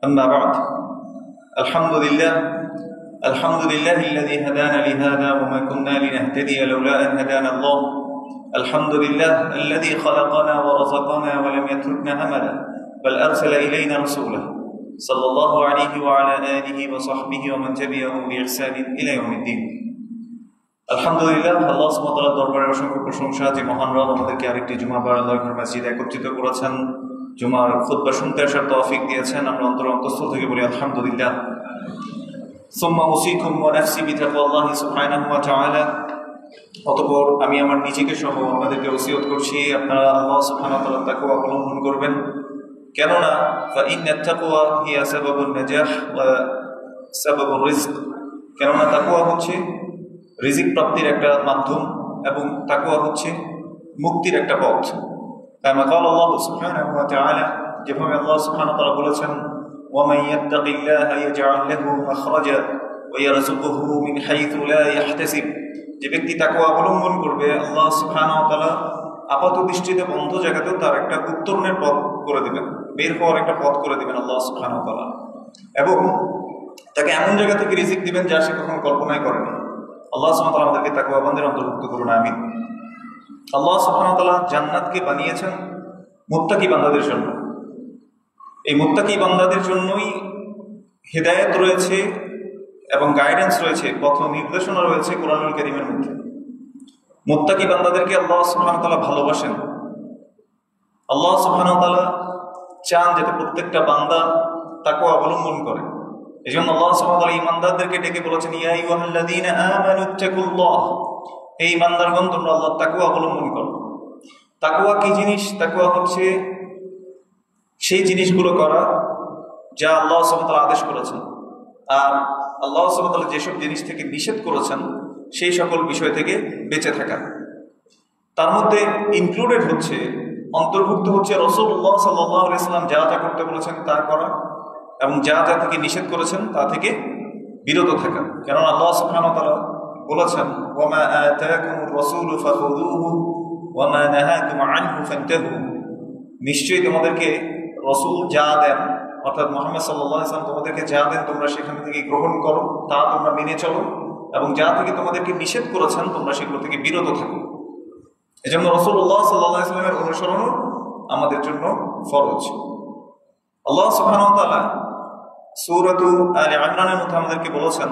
أما بعد الحمد لله الذي هدانا لهذا وما كنا لنهتدي لولا أن هدانا الله. الحمد لله الذي خلقنا ورزقنا ولم يتركنا هملا بل أرسل إلينا رسوله صلى الله عليه وعلى آله وصحبه ومن تبعهم بإحسان إلى يوم الدين. আলহামদুলিল্লাহ, আল্লাহ সুবহানাহু ওয়া তাআলার দরবারে অসংখ্য প্রশংসা যে মহান রব আমাদেরকে আরেকটি জুমা বার আল্লাহর ঘর মসজিদে একত্রিত করেছেন, জুমার খুতবা শুনতে আসার তৌফিক দিয়েছেন। আমরা অন্তঃস্থল থেকে বলি আলহামদুলিল্লাহ। সুম্মা উসিকুম ওয়া নাফসি বিতাকওয়াল্লাহি সুবহানাহু ওয়া তাআলা। অতঃপর আমি আমার নিজেকে সহ আপনাদেরকে ওসিয়ত করছি, আপনারা আল্লাহ সুবহানাহু ওয়া তাআলার তাকওয়া অবলম্বন করবেন। কেননা ফাইন্নাত তাকওয়া হিয়া সাবাবুন নাজাহ ওয়া সাবাবুর রিজক। কেননা তাকওয়া হচ্ছে রিজিক প্রাপ্তির একটা মাধ্যম এবং তাকওয়া হচ্ছে মুক্তির একটা পথ। কামা ক্বালা আল্লাহু সুবহানাহু ওয়া তাআলা, যেভাবে আল্লাহ সুবহানাহু ওয়া তাআলা বলেছেন, ওয়া মান ইয়াত্তাকিল্লাহা ইয়াজআল লাহু মাখরাজা ওয়া ইয়ারযুকুহু মিন হাইথু লা ইয়াহতাসিব। যে ব্যক্তি তাকওয়া অবলম্বন করবে, আল্লাহ সুবহানাহু ওয়া তাআলা আপাত দৃষ্টিতে বন্ধ জায়গাতেও তার একটা উত্তরণের পথ করে দেবেন, বের হওয়ার একটা পথ করে দেবেন আল্লাহ সুবহানাহু ওয়া তাআলা, এবং তাকে এমন জায়গা থেকে রিজিক দিবেন যা সে কখনো কল্পনাই করেনি। আল্লাহ সুবহানাহু ওয়া তাআলা আমাদেরকে তাকওয়াবানদের অন্তর্ভুক্ত করুন, আমিন। আল্লাহ সুবহানাহু ওয়া তাআলা জান্নাতকে বানিয়েছেন মুত্তাকি বান্দাদের জন্য। এই মুত্তাকি বান্দাদের জন্যই হিদায়াত রয়েছে এবং গাইডেন্স রয়েছে, পথ নির্দেশনা রয়েছে কোরআনুল কারীমের মধ্যে। মুত্তাকি বান্দাদেরকে আল্লাহ সুবহানাহু ওয়া তাআলা ভালোবাসেন। আল্লাহ সুবহানাহু ওয়া তাআলা চান যাতে প্রত্যেকটা বান্দা তাকওয়া অবলম্বন করে। এই জন্য আল্লাহ সুবহানাহু ওয়া তাআলা ঈমানদারদেরকে ডেকে বলেছেন, ইয়া আইয়ুহাল্লাযীনা আমানুত্তাকুল্লাহ, এই ঈমানদারগণ তোমরা আল্লাহর তাকওয়া অবলম্বন করো। তাকওয়া কি জিনিস? তাকওয়া হচ্ছে সেই জিনিসগুলো করা যা আল্লাহ সুবহানাহু ওয়া তাআলা আদেশ করেছেন, আর আল্লাহ সুবহানাহু ওয়া তাআলা যেসব জিনিস থেকে নিষেধ করেছেন সেই সকল বিষয় থেকে বেঁচে থাকা। তার মধ্যে ইনক্লুডেড হচ্ছে, অন্তর্ভুক্ত হচ্ছে রাসূলুল্লাহ সাল্লাল্লাহু আলাইহি ওয়াসাল্লাম যা যা করতে বলেছেন তা করা, এবং যা যা থেকে নিষেধ করেছেন তা থেকে বিরত থাকা। কেননা আল্লাহ সুবহানাহু ওয়া তাআলা বলেছেন, ওয়ামা আতাকুমুর রাসূলু ফাখুযুহু ওয়ামা নাহাকুম আনহু ফান্তাহু। নিশ্চয়ই তোমাদেরকে রাসূল যা দেন, অর্থাৎ মুহাম্মদ সাল্লাল্লাহু আলাইহি ওয়াসাল্লাম তোমাদেরকে যা দেন তোমরা সেখান থেকে গ্রহণ করো, তা তোমরা মেনে চলো, এবং যা থেকে তোমাদেরকে নিষেধ করেছেন তোমরা সেগুলো থেকে বিরত থাকো। এজন্য রাসূলুল্লাহ সাল্লাল্লাহু আলাইহি ওয়াসাল্লামের অনুসরণ আমাদের জন্য ফরজ। আল্লাহ সুবহানাহু ওয়া তাআলা সূরাতু আলে ইমরানের মধ্যে আমাদেরকে বলেছেন,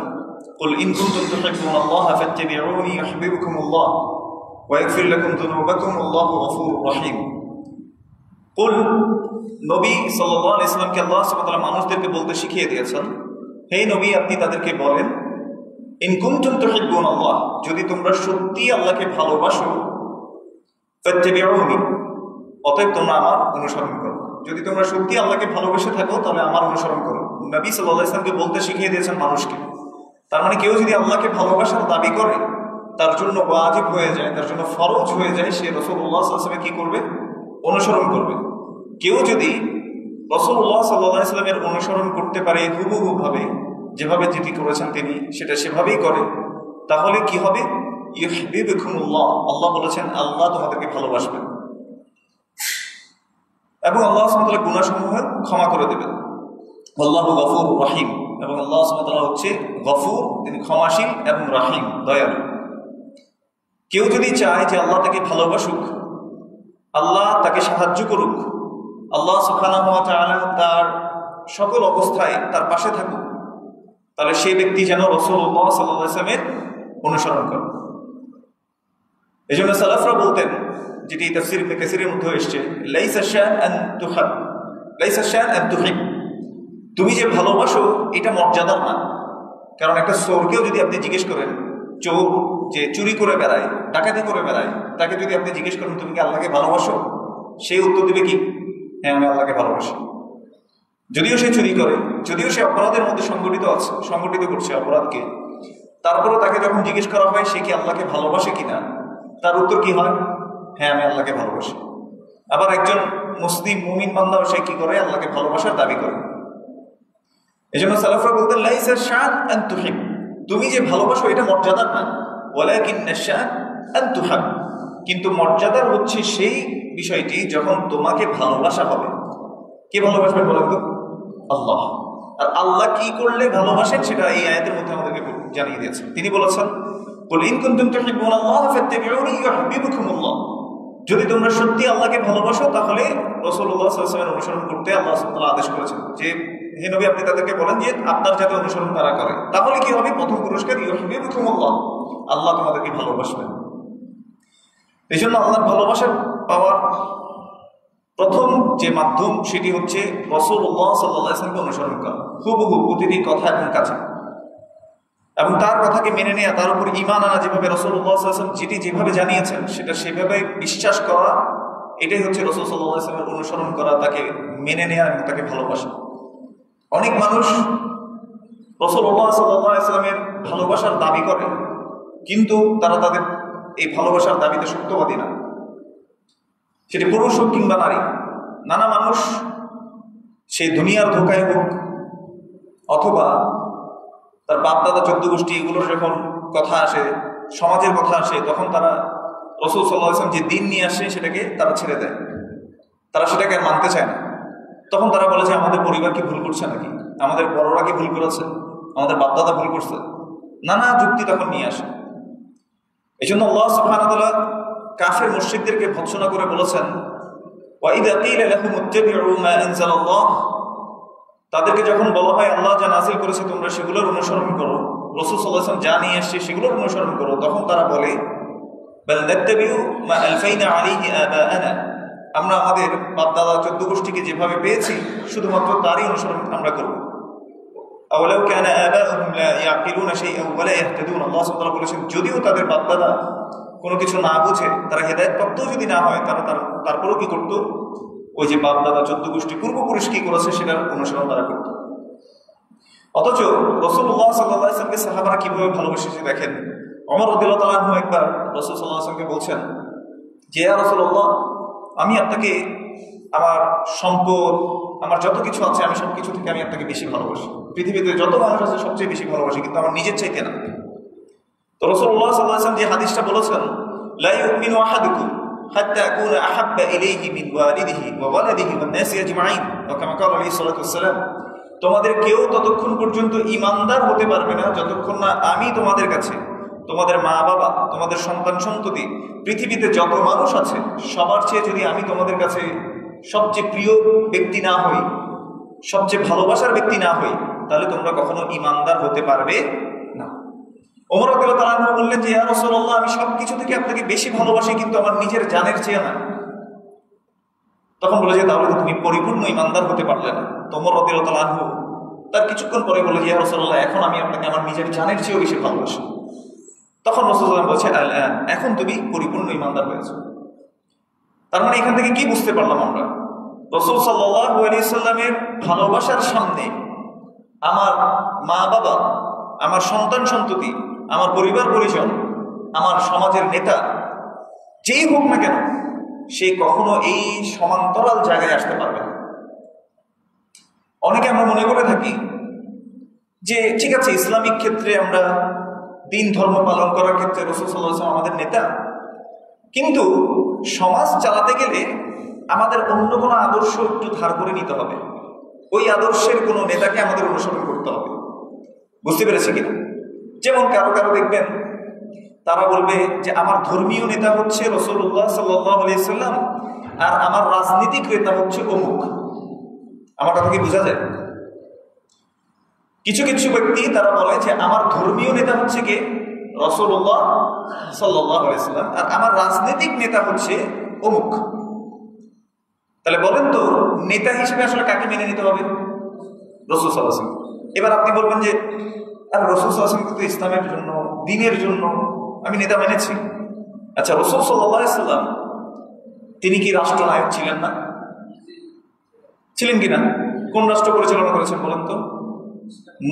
কুল ইন কুনতুম তুহিব্বুনাল্লাহা ফাত্তাবিউনি ইউহিব্বুকুমুল্লাহ ওয়া ইয়াগফির লাকুম যুনুবাকুম আল্লাহু গফুরুর রহিম। কুল, নবী সাল্লাল্লাহু আলাইহি ওয়াসাল্লামকে আল্লাহ সুবহানাহু ওয়া তাআলা মানুষদেরকে বলতে শিখিয়ে দিয়েছেন, হে নবী আপনি তাদেরকে বলেন, ইন কুনতুম তুহিব্বুনাল্লাহ, যদি তোমরা সত্যি আল্লাহকে ভালোবাসো, ফাত্তাবিউনি, অতএব তোমরা আমার অনুসরণ করো। যদি তোমরা সত্যি আল্লাহকে ভালোবেসে থাকো তাহলে আমার অনুসরণ করো। নবী সাল্লাল্লাহু আলাইহি ওয়াসাল্লামকে বলতে শিখিয়ে দিয়েছেন মানুষকে। তার মানে কেউ যদি আল্লাহকে ভালোবাসার দাবি করে, তার জন্য ওয়াজিব হয়ে যায়, তার জন্য ফরজ হয়ে যায়, সে রাসূলুল্লাহ সাল্লাল্লাহু আলাইহি ওয়াসাল্লামকে কি করবে? অনুসরণ করবে। কেউ যদি রাসূলুল্লাহ সাল্লাল্লাহু আলাইহি ওয়াসাল্লামের অনুসরণ করতে পারে হুবহু ভাবে, যেভাবে যেটি করেছেন তিনি সেটা সেভাবেই করে, তাহলে কি হবে? ইউহিব্বুকুমুল্লাহ, আল্লাহ বলেছেন আল্লাহ তোমাদেরকে ভালোবাসবেন, এবং আল্লাহ সুবহানাহু ওয়া তাআলা গুনাহসমূহ ক্ষমা করে দেবেন। আল্লাহু গফুরুর রহিম, এবং আল্লাহ সুবহানাহু ওয়া তাআলা হচ্ছে গফুর, তিনি ক্ষমাশীল, এবং রহিম, দয়ালু। কেউ যদি চায় যে আল্লাহ তাকে ভালোবাসুক, আল্লাহ তাকে সাহায্য করুক, আল্লাহ সুবহানাহু ওয়া তাআলা তার সকল অবস্থায় তার পাশে থাকুক, তাহলে সেই ব্যক্তি যেন রাসূলুল্লাহ সাল্লাল্লাহু আলাইহি ওয়াসাল্লামের অনুসরণ করে। এই জন্য সালাফরা বলতেন, যেটি তাফসীর ইবনে কাসীরের মধ্যে এসেছে, লাইসা শান আন তুহাব, লাইসা শান আন তুহিব, তুমি যে ভালোবাসো এটা মর্যাদার না। কারণ একটা চোরকেও যদি আপনি জিজ্ঞেস করেন, চোর যে চুরি করে বেড়ায়, ডাকাতি করে বেড়ায়, তাকে যদি আপনি জিজ্ঞেস করেন তুমি কি আল্লাহকে ভালোবাসো, সে উত্তর দিবে কি? হ্যাঁ, আমি আল্লাহকে ভালোবাসি। যদিও সে চুরি করে, যদিও সে অপরাধের মধ্যে সংগঠিত করছে অপরাধকে, তারপরেও তাকে যখন জিজ্ঞেস করা হয় সে কি আল্লাহকে ভালোবাসে কিনা, তার উত্তর কি হয়? হ্যাঁ, আমি আল্লাহকে ভালোবাসি। আবার একজন মুসলিম মুমিন বান্দাও সে কি করে? আল্লাহকে ভালোবাসার দাবি করে। এই জন্য সালাফরা বলতেন, লাইসা শান আন তুহিব, তুমি যে ভালোবাসো এটা মর্যাদার না, ওয়ালাকিন্না শান আন তুহাব, কিন্তু মর্যাদার হচ্ছে সেই বিষয়টি যখন তোমাকে ভালোবাসা হবে। কে ভালোবাসবে বলেন তো? আল্লাহ। আর আল্লাহ কি করলে ভালোবাসেন সেটা এই আয়াতের মধ্যে আমাদেরকে জানিয়ে দিয়েছেন। তিনি বলেছেন, কুল ইন কুনতুম তুহিব্বুনাল্লাহ ফাত্তাবিউনি ইউহিব্বুকুমুল্লাহ, যদি তোমরা সত্যি আল্লাহকে ভালোবাসো তাহলে রাসূলুল্লাহ সাল্লাল্লাহু আলাইহি ওয়াসাল্লামের অনুসরণ করতে আল্লাহ সুবহানাহু ওয়া তাআলা আদেশ করেছেন যে হে নবী আপনি তাদেরকে বলেন যে আপনার যাতে অনুসরণ তারা করে, তাহলে কি হবে? প্রথম পুরস্কার ইউহিব্বুকুমুল্লাহ, আল্লাহ তোমাদেরকে ভালোবাসবেন। এই জন্য আল্লাহর ভালোবাসা পাওয়ার প্রথম যে মাধ্যম সেটি হচ্ছে রাসূলুল্লাহ সাল্লাল্লাহু আলাইহি ওয়াসাল্লামকে অনুসরণ করা, হুবহু প্রতিটি কথা এবং কাজে, এবং তার কথাকে মেনে নেওয়া, তার উপর ঈমান আনা, যেভাবে রাসূলুল্লাহ সাল্লাল্লাহু আলাইহি ওয়াসাল্লাম যেটি যেভাবে জানিয়েছেন সেটা সেভাবে বিশ্বাস করা, এটাই হচ্ছে রাসূল সাল্লাল্লাহু আলাইহি ওয়াসাল্লামের অনুসরণ করা, তাকে মেনে নেওয়া এবং তাকে ভালোবাসা। অনেক মানুষ রাসূলুল্লাহ সাল্লাল্লাহু আলাইহি ওয়াসাল্লামের ভালোবাসার দাবি করে, কিন্তু তারা তাদের এই ভালোবাসার দাবিতে সত্যবাদী না, সেটি পুরুষ হোক কিংবা নারী। নানা মানুষ সেই দুনিয়ার ধোকায় হোক অথবা তার বাপ দাদা 14 গোষ্ঠী এগুলোর যখন কথা আসে, সমাজের কথা আসে, তখন তারা রাসূল সাল্লাল্লাহু আলাইহি ওয়াসাল্লাম যে দিন নিয়ে আসে সেটাকে তারা ছেড়ে দেয়, তারা সেটাকে আর মানতে চায় না। তখন তারা বলে যে আমাদের পরিবার কি ভুল করছে নাকি, আমাদের বড়রা কি ভুল করেছে, আমাদের বাপ দাদা ভুল করছে, নানা যুক্তি তখন নিয়ে আসে। এই জন্য আল্লাহ সুবহানাহু ওয়া তাআলা কাফের মুশরিকদেরকে ভৎসনা করে বলেছেন, ওয়াইদা কিলা লাহুম ইত্তাবিউ মা আনজালাল্লাহ, তাদেরকে যখন বলা হয় আল্লাহ যা নাযিল করেছে তোমরা সেগুলোর অনুসরণ করো, রাসূল সাল্লাল্লাহু আলাইহি ওয়াসাল্লাম যা নিয়ে এসেছে সেগুলোর অনুসরণ করো, তখন তারা বলে বাল নাত্তাবিউ মা আলফাইনা আলাইহি আবাআনা, আমরা আমাদের বাপ দাদা 14 গোষ্ঠীকে যেভাবে পেয়েছি শুধুমাত্র তারই অনুসরণ আমরা করব। আওয়ালাউ কানা আবাউহুম লা ইয়াকিলুনা শাইআন ওয়া লা ইয়াহতাদুন, আল্লাহ সুবহানাহু ওয়া তাআলা বলেছেন যদিও তাদের বাপ দাদা কোনো কিছু না বুঝে, তারা হেদায়েতপ্রাপ্ত যদি না হয়, তারা তারপরেও কি করত? ওই যে বাপ দাদা 14 গোষ্ঠী পূর্বপুরুষ কি করেছে সেটার অনুসরণ তারা করত। অথচ রাসূলুল্লাহ সাল্লাল্লাহু আলাইহি ওয়াসাল্লামকে সাহাবারা কিভাবে ভালোবেসেছে দেখেন। ওমর রাদিয়াল্লাহু তাআলা আনহু একবার রাসূল সাল্লাল্লাহু আলাইহি ওয়াসাল্লামকে বলছেন যে ইয়া রাসূলুল্লাহ, আমি আপনাকে আমার সম্পদ, আমার যত কিছু আছে, আমি সব কিছু থেকে আমি আপনাকে বেশি ভালোবাসি, পৃথিবীতে যত মানুষ আছে সবচেয়ে বেশি ভালোবাসি, কিন্তু আমার নিজের চাইতে না। তো রাসূলুল্লাহ সাল্লাল্লাহু আলাইহি ওয়াসাল্লাম যে হাদিসটা বলেছেন, লা ইউমিনু আহাদুকুম হাত্তা আকুনা আহাব্বা ইলাইহি মিন ওয়ালিদিহি ওয়া ওয়ালাদিহি ওয়ান নাসি আজমাইন, ওয়া কামা ক্বালা আলাইহিস সালাতু ওয়াসসালাম, তোমাদের কেউ ততক্ষণ পর্যন্ত ঈমানদার হতে পারবে না যতক্ষণ না আমি তোমাদের কাছে, তোমাদের মা বাবা, তোমাদের সন্তান সন্ততি, পৃথিবীতে যত মানুষ আছে সবার চেয়ে যদি আমি তোমাদের কাছে সবচেয়ে প্রিয় ব্যক্তি না হই, সবচেয়ে ভালোবাসার ব্যক্তি না হই, তাহলে তোমরা কখনো ঈমানদার হতে পারবে না। ওমর রাদিয়াল্লাহু তাআলা আনহু বললেন যে ইয়া রাসূলুল্লাহ, আমি সবকিছু থেকে আপনাকে বেশি ভালোবাসি, কিন্তু আমার নিজের জানের চেয়ে না। তখন বলে যে তাহলে তো তুমি পরিপূর্ণ ঈমানদার হতে পারলে না। তো ওমর রাদিয়াল্লাহু তাআলা আনহু তার কিছুক্ষণ পরে বলে যে ইয়া রাসূলুল্লাহ, এখন আমি আপনাকে আমার নিজের জানের চেয়েও বেশি ভালোবাসি। তখন রাসূলুল্লাহ বলছে এখন তুমি পরিপূর্ণ ঈমানদার হয়েছো। তার মানে এখান থেকে কি বুঝতে পারলাম আমরা? রাসূল সাল্লাল্লাহু আলাইহি ওয়াসাল্লামের ভালোবাসার সামনে আমার মা বাবা, আমার সন্তান সন্ততি, আমার পরিবার পরিজন, আমার সমাজের নেতা যেই হোক না কেন, সে কখনো এই সমান্তরাল জায়গায় আসতে পারবে না। অনেকে আমরা মনে করে থাকি যে ঠিক আছে, ইসলামিক ক্ষেত্রে আমরা দিন ধর্ম পালন করার ক্ষেত্রে রাসূল সাল্লাল্লাহু আলাইহি ওয়াসাল্লাম আমাদের নেতা, কিন্তু সমাজ চালাতে গেলে আমাদের অন্য কোনো আদর্শ একটু ধার করে নিতে হবে, ওই আদর্শের কোনো নেতাকে আমাদের অনুসরণ করতে হবে। বুঝতে পেরেছি কিনা? যেমন কারো কারো দেখবেন তারা বলবে যে আমার ধর্মীয় নেতা হচ্ছে রাসূলুল্লাহ সাল্লাল্লাহু আলাইহি ওয়াসাল্লাম, আর আমার রাজনৈতিক নেতা হচ্ছে অমুক। আমার কথা কি বোঝা যায়? কিছু কিছু ব্যক্তি তারা বলে যে আমার ধর্মীয় নেতা হচ্ছে কে? রাসূলুল্লাহ সাল্লাল্লাহু আলাইহি ওয়াসাল্লাম, আর আমার রাজনৈতিক নেতা হচ্ছে অমুক। তাহলে বলেন তো, নেতা হিসেবে আসলে কাকে মেনে নিতে হবে? রাসূল সাল্লাল্লাহু আলাইহি ওয়াসাল্লাম। এবার আপনি বলবেন যে আর রাসূল সাল্লাল্লাহু আলাইহি ওয়াসাল্লাম কিন্তু ইসলামের জন্য, দ্বীনের জন্য আমি নেতা মেনেছি। আচ্ছা, রাসূল সাল্লাল্লাহু আলাইহি ওয়াসাল্লাম তিনি কি রাষ্ট্রনায়ক ছিলেন না? ছিলেন কিনা? কোন রাষ্ট্র পরিচালনা করেছেন বলেন তো?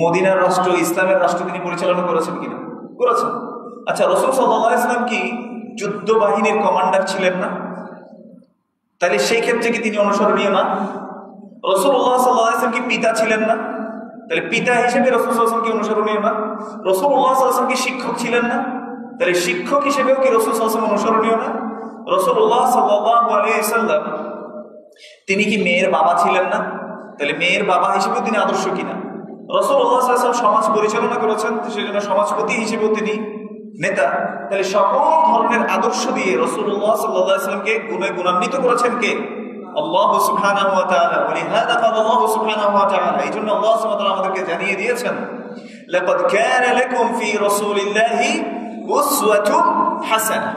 মদিনার রাষ্ট্র, ইসলামের রাষ্ট্র তিনি পরিচালনা করেছেন কিনা? করেছেন। আচ্ছা, রাসূল সাল্লাল্লাহু আলাইহি ওয়াসাল্লাম কি যুদ্ধ বাহিনীর কমান্ডার ছিলেন না? তাহলে সেই ক্ষেত্রে কি তিনি অনুসরণীয় না? রাসূলুল্লাহ সাল্লাল্লাহু আলাইহি ওয়াসাল্লাম কি পিতা ছিলেন না? তাহলে পিতা হিসেবে রাসূল সাল্লাল্লাহু আলাইহি ওয়াসাল্লাম কি অনুসরণীয় না? রাসূলুল্লাহ সাল্লাল্লাহু আলাইহি ওয়াসাল্লাম কি শিক্ষক ছিলেন না? তাহলে শিক্ষক হিসেবেও কি রাসূল সাল্লাল্লাহু আলাইহি ওয়াসাল্লাম অনুসরণীয় না? রাসূলুল্লাহ সাল্লাল্লাহু আলাইহি ওয়াসাল্লাম তিনি কি মেয়ের বাবা ছিলেন না? তাহলে মেয়ের বাবা হিসেবেও তিনি আদর্শ কিনা? রাসূলুল্লাহ সাল্লাল্লাহু আলাইহি ওয়াসাল্লাম সমাজ পরিচালনা করেছেন, সেজন্য সমাজপতি হিসেবেও তিনি নেতা। তাহলে সকল ধরনের আদর্শ দিয়ে রাসূলুল্লাহ সাল্লাল্লাহু আলাইহি ওয়াসাল্লামকে গুণে গুণান্বিত করেছেন কে? আল্লাহ সুবহানাহু ওয়া তাআলা। ওয়ালিহাযা ক্বালা আল্লাহ সুবহানাহু ওয়া তাআলা, এইজন্য আল্লাহ সুবহানাহু ওয়া তাআলা আমাদেরকে জানিয়ে দিয়েছেন, লাকাদ কানা লাকুম ফি রাসূলিল্লাহি উসওয়াতুন হাসানাহ,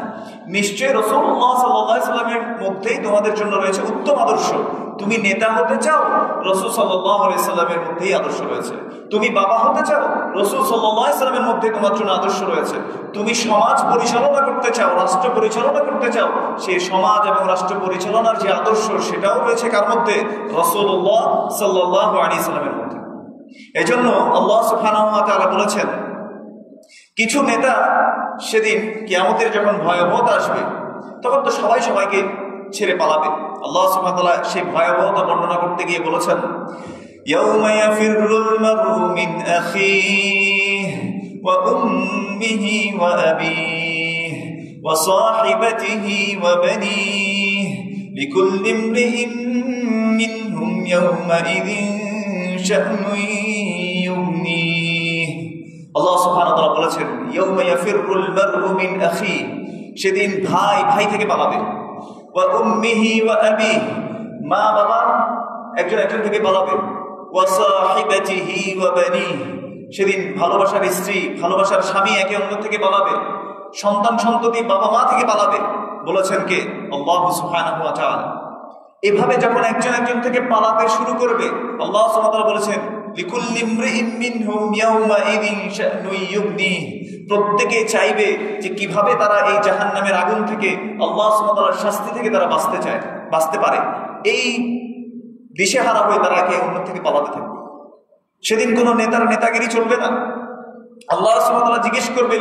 নিশ্চয় রাসূলুল্লাহ সাল্লাল্লাহু আলাইহি ওয়াসাল্লামের মধ্যেই তোমাদের জন্য রয়েছে উত্তম আদর্শ। তুমি নেতা হতে চাও, রাসূল সাল্লাল্লাহু আলাইহি ওয়াসাল্লামের মধ্যেই আদর্শ রয়েছে। তুমি বাবা হতে চাও, রাসূল সাল্লাল্লাহু আলাইহি ওয়াসাল্লামের মধ্যে তোমার জন্য আদর্শ রয়েছে। তুমি সমাজ পরিচালনা করতে চাও, রাষ্ট্র পরিচালনা করতে চাও, সেই সমাজ এবং রাষ্ট্র পরিচালনার যে আদর্শ সেটাও রয়েছে কার মধ্যে? রাসূলুল্লাহ সাল্লাল্লাহু আলাইহি ওয়াসাল্লামের মধ্যে। এজন্য আল্লাহ সুবহানাহু ওয়া তাআলা বলেছেন, কিছু নেতা সেদিন কিয়ামতের যখন ভয়াবহতা আসবে তখন তো সবাই সবাইকে ছেড়ে পালাবে। আল্লাহ সুবহানাহু ওয়া তাআলা সেই ভয়াবহতা বর্ণনা করতে গিয়ে বলেছেন, ইয়াউমা ইয়াফিরুল মারউ মিন আখিহি ওয়া উম্মিহি ওয়া আবিহি ওয়া সাহিবাতিহি ওয়া বানিহি লিকুল্লি ইমরিইন মিনহুম ইয়াউমাইযিন শা'নুন ইউগনিহি। আল্লাহ সুবহানাহু ওয়া তাআলা বলেছেন, ইয়াউমা ইয়াফিরুল মারউ মিন আখিহি, সেদিন ভাই ভাই থেকে পালাবে, ওয়া উম্মিহি ওয়া আবিহি, মা বাবা একজন একজন থেকে পালাবে, ওয়া সাহিবাতিহি ওয়া বানিহি, সেদিন ভালোবাসার স্ত্রী ভালোবাসার স্বামী একে অন্য থেকে পালাবে, সন্তান সন্ততি বাবা মা থেকে পালাবে। বলেছেন কে? আল্লাহ সুবহানাহু ওয়া তাআলা। এভাবে যখন একজন একজন থেকে পালাতে শুরু করবে, আল্লাহ সুবহানাহু ওয়া তাআলা বলেছেন, লিকুল্লি ইমরিইন মিনহুম ইয়াউমাইযিন শা'নুন ইউগনিহি, প্রত্যেকে চাইবে যে কিভাবে তারা এই জাহান্নামের আগুন থেকে, আল্লাহ সুবহানাহু ওয়া তাআলার শাস্তি থেকে তারা বাঁচতে পারে। এই দিশেহারা হয়ে তারা একে অন্য থেকে পালাতে থাকবে। সেদিন কোনো নেতার নেতাগিরি চলবে না। আল্লাহ সুবহানাহু ওয়া তাআলা জিজ্ঞেস করবে,